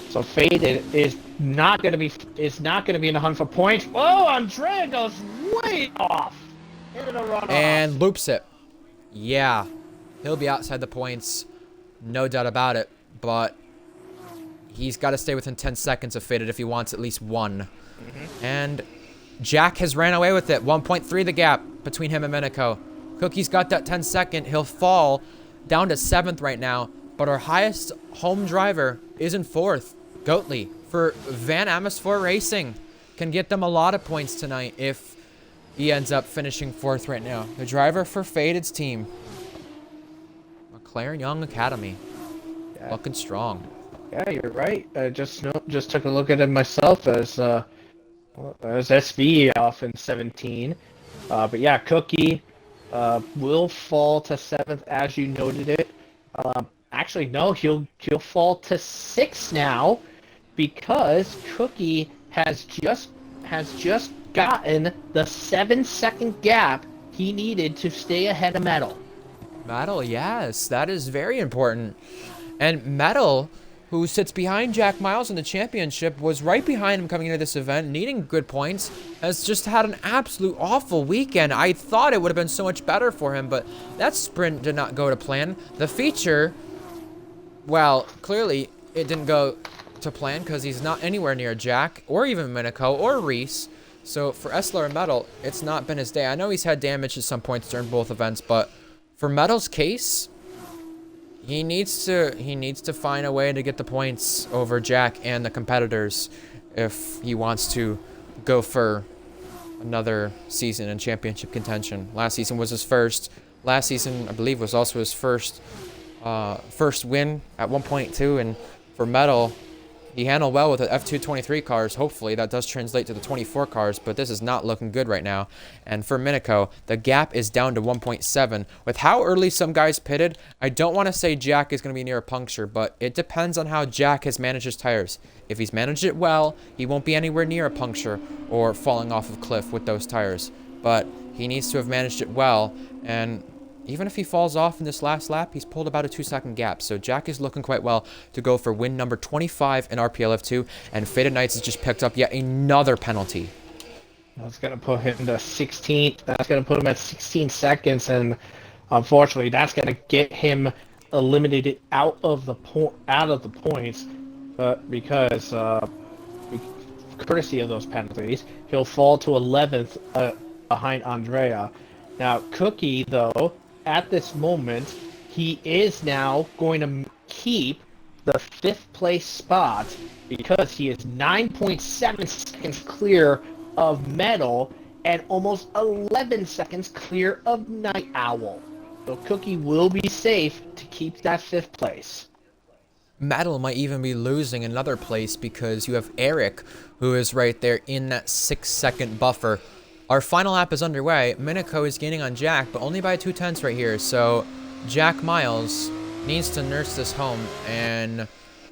So Faded is not gonna be in the hunt for points. Oh, Andrea goes way off into the runoff And loops it. Yeah, he'll be outside the points, no doubt about it. But he's got to stay within 10 seconds of Faded if he wants at least one. And Jack has ran away with it. 1.3 the gap between him and Minico. Cookie's got that 10-second. He'll fall down to 7th right now. But our highest home driver is in 4th. Goatley for Van Amersfoort Racing. Can get them a lot of points tonight if he ends up finishing 4th right now. The driver for Faded's team. McLaren Young Academy. Yeah. Looking strong. Yeah, you're right. I just took a look at it myself as SV off in 17. But yeah, Cookie will fall to 7th as you noted it. Actually, no, he'll fall to 6th now because Cookie has just gotten the 7-second gap he needed to stay ahead of Metal. Metal, yes, that is very important. And Metal, who sits behind Jack Miles in the championship, was right behind him coming into this event, needing good points, has just had an absolute awful weekend. I thought it would have been so much better for him, but that sprint did not go to plan. The feature, well, clearly it didn't go to plan because he's not anywhere near Jack, or even Minico, or Reese. So for Essler and Metal, it's not been his day. I know he's had damage at some points during both events, but for Metal's case, he needs to find a way to get the points over Jack and the competitors if he wants to go for another season in championship contention. Last season was his first. Last season, I believe, was also his first win at 1.2. And for Metal, he handled well with the F223 cars. Hopefully that does translate to the 24 cars, but this is not looking good right now. And for Minico, the gap is down to 1.7. With how early some guys pitted, I don't want to say Jack is going to be near a puncture, but it depends on how Jack has managed his tires. If he's managed it well, he won't be anywhere near a puncture or falling off of a cliff with those tires. But he needs to have managed it well, and even if he falls off in this last lap, he's pulled about a 2-second gap. So Jack is looking quite well to go for win number 25 in RPL F2. And Faded Knights has just picked up yet another penalty. That's going to put him to 16th. That's going to put him at 16 seconds. And unfortunately, that's going to get him eliminated out of the points. Because courtesy of those penalties, he'll fall to 11th behind Andrea. Now, Cookie, though, at this moment, he is now going to keep the 5th place spot because he is 9.7 seconds clear of Metal and almost 11 seconds clear of Night Owl. So Cookie will be safe to keep that 5th place. Metal might even be losing another place because you have Eric, who is right there in that 6-second buffer. Our final lap is underway. Minico is gaining on Jack, but only by 0.2 right here. So Jack Miles needs to nurse this home and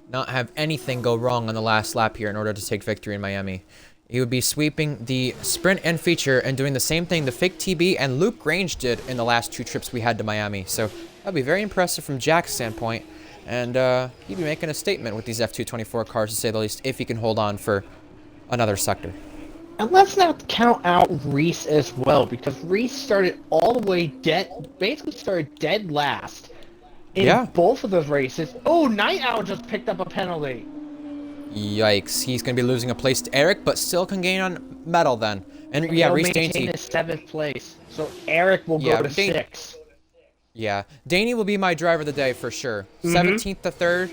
not have anything go wrong on the last lap here in order to take victory in Miami. He would be sweeping the sprint and feature and doing the same thing the fake TB and Luke Grange did in the last 2 trips we had to Miami. So that'd be very impressive from Jack's standpoint. And he'd be making a statement with these F224 cars, to say the least, if he can hold on for another sector. And let's not count out Reese as well, because Reese started all the way basically started dead last in both of those races. Oh, Night Owl just picked up a penalty. Yikes. He's going to be losing a place to Eric, but still can gain on medal then. And yeah, Reese Dainty. His 7th place. So Eric will go to 6. Yeah. Danny will be my driver of the day for sure. 17th to 3rd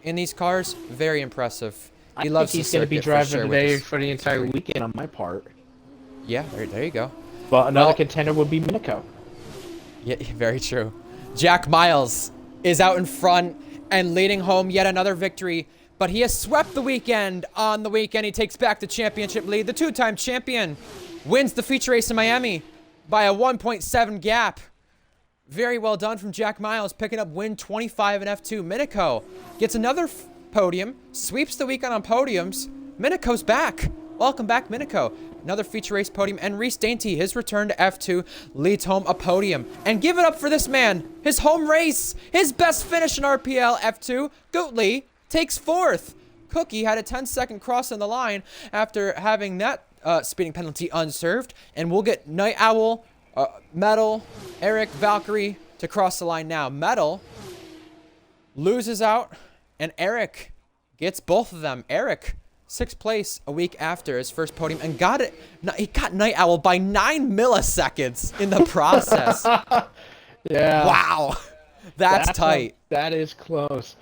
in these cars. Very impressive. He loves he's going to be driver of the day for the entire weekend on my part. Yeah, there you go. But another contender would be Minico. Yeah, very true. Jack Miles is out in front and leading home yet another victory. But he has swept the weekend. On the weekend, he takes back the championship lead. The 2-time champion wins the feature race in Miami by a 1.7 gap. Very well done from Jack Miles, picking up win 25 in F2. Minico gets another podium, sweeps the weekend on podiums. Minico's back. Welcome back, Minico. Another feature race podium. And Reese Dainty, his return to F2, leads home a podium. And give it up for this man. His home race. His best finish in RPL F2. Goatley takes 4th. Cookie had a 10-second cross on the line after having that speeding penalty unserved. And we'll get Night Owl, Metal, Eric, Valkyrie to cross the line now. Metal loses out, and Eric gets both of them. Eric, 6th place a week after his first podium, and got it. He got Night Owl by 9 milliseconds in the process. Yeah. Wow. That's tight. That is close.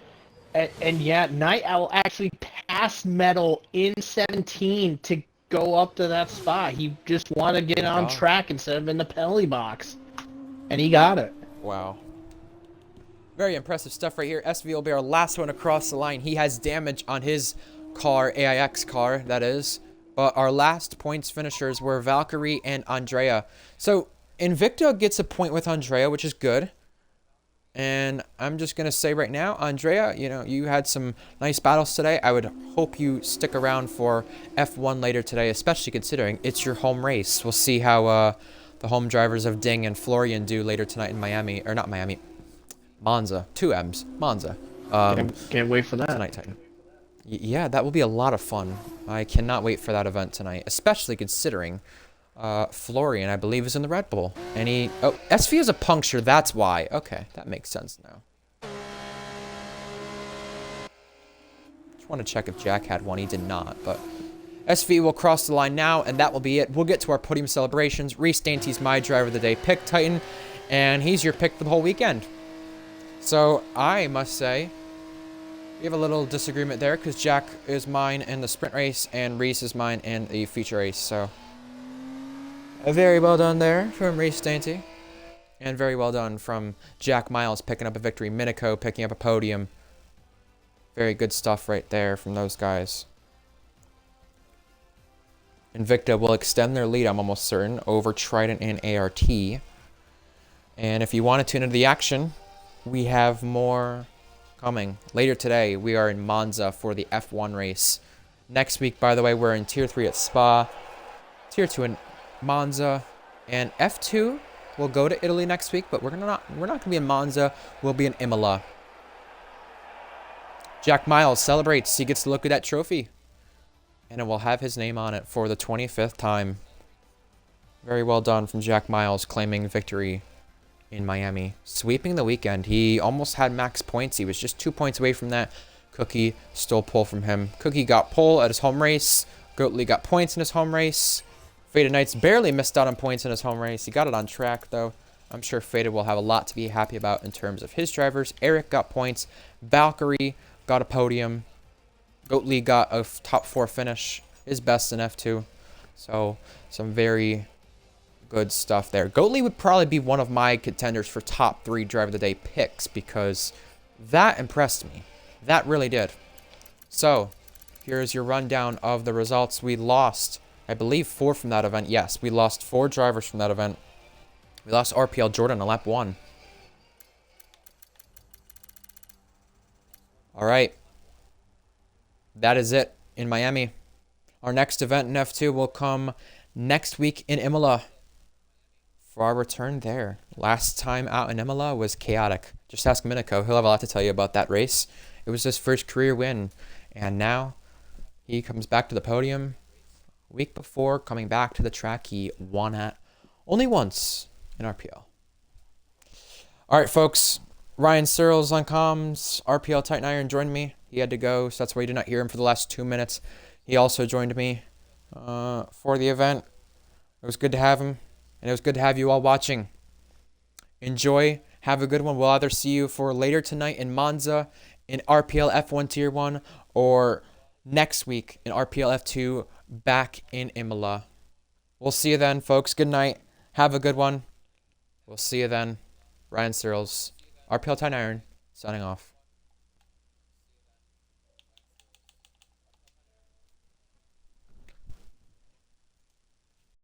And yeah, Night Owl actually passed Metal in 17 to go up to that spot. He just wanted to get on track instead of in the penalty box. And he got it. Wow. Very impressive stuff right here. SV will be our last one across the line. He has damage on his car, AIX car, that is. But our last points finishers were Valkyrie and Andrea. So Invicta gets a point with Andrea, which is good. And I'm just going to say right now, Andrea, you had some nice battles today. I would hope you stick around for F1 later today, especially considering it's your home race. We'll see how the home drivers of Ding and Florian do later tonight in Miami. Or not Miami. Monza. 2 M's. Monza. Can't wait for that. Tonight, Titan. Yeah, that will be a lot of fun. I cannot wait for that event tonight, especially considering Florian, I believe, is in the Red Bull. And SV is a puncture, that's why. Okay, that makes sense now. Just want to check if Jack had one. He did not, but SV will cross the line now, and that will be it. We'll get to our podium celebrations. Reese Dainty's my driver of the day pick, Titan, and he's your pick for the whole weekend. So I must say, we have a little disagreement there, because Jack is mine in the sprint race, and Reese is mine in the feature race, so very well done there from Reese Dainty. And very well done from Jack Miles picking up a victory. Minico picking up a podium. Very good stuff right there from those guys. Invicta will extend their lead, I'm almost certain, over Trident and ART. And if you want to tune into the action, we have more coming. Later today, we are in Monza for the F1 race. Next week, by the way, we're in Tier 3 at Spa. Tier 2 in Monza, and F2 will go to Italy next week, but we're not gonna be in Monza. We'll be in Imola. Jack Miles celebrates. He gets to look at that trophy, and it will have his name on it for the 25th time. Very well done from Jack Miles, claiming victory in Miami, sweeping the weekend. He almost had max points. He was just 2 points away from that. Cookie stole pole from him. Cookie got pole at his home race. Goatley got points in his home race. Faded Knights barely missed out on points in his home race. He got it on track, though. I'm sure Faded will have a lot to be happy about in terms of his drivers. Eric got points. Valkyrie got a podium. Goatley got a top 4 finish. His best in F2. So, some very good stuff there. Goatley would probably be one of my contenders for top 3 driver of the day picks, because that impressed me. That really did. So, here's your rundown of the results. We lost, I believe, 4 from that event. Yes, we lost 4 drivers from that event. We lost RPL Jordan on lap 1. All right. That is it in Miami. Our next event in F2 will come next week in Imola for our return there. Last time out in Imola was chaotic. Just ask Minico. He'll have a lot to tell you about that race. It was his first career win. And now he comes back to the podium. A week before coming back to the track he won at only once in RPL. All right, folks. Ryan Searles on comms, RPL Titan Iron joined me. He had to go, so that's why you did not hear him for the last 2 minutes. He also joined me for the event. It was good to have him, and it was good to have you all watching. Enjoy. Have a good one. We'll either see you for later tonight in Monza in RPL F1 Tier 1 or next week in RPL F2 back in Imola. We'll see you then, folks. Good night. Have a good one. We'll see you then. Ryan Searles, RPL Titan Iron, signing off.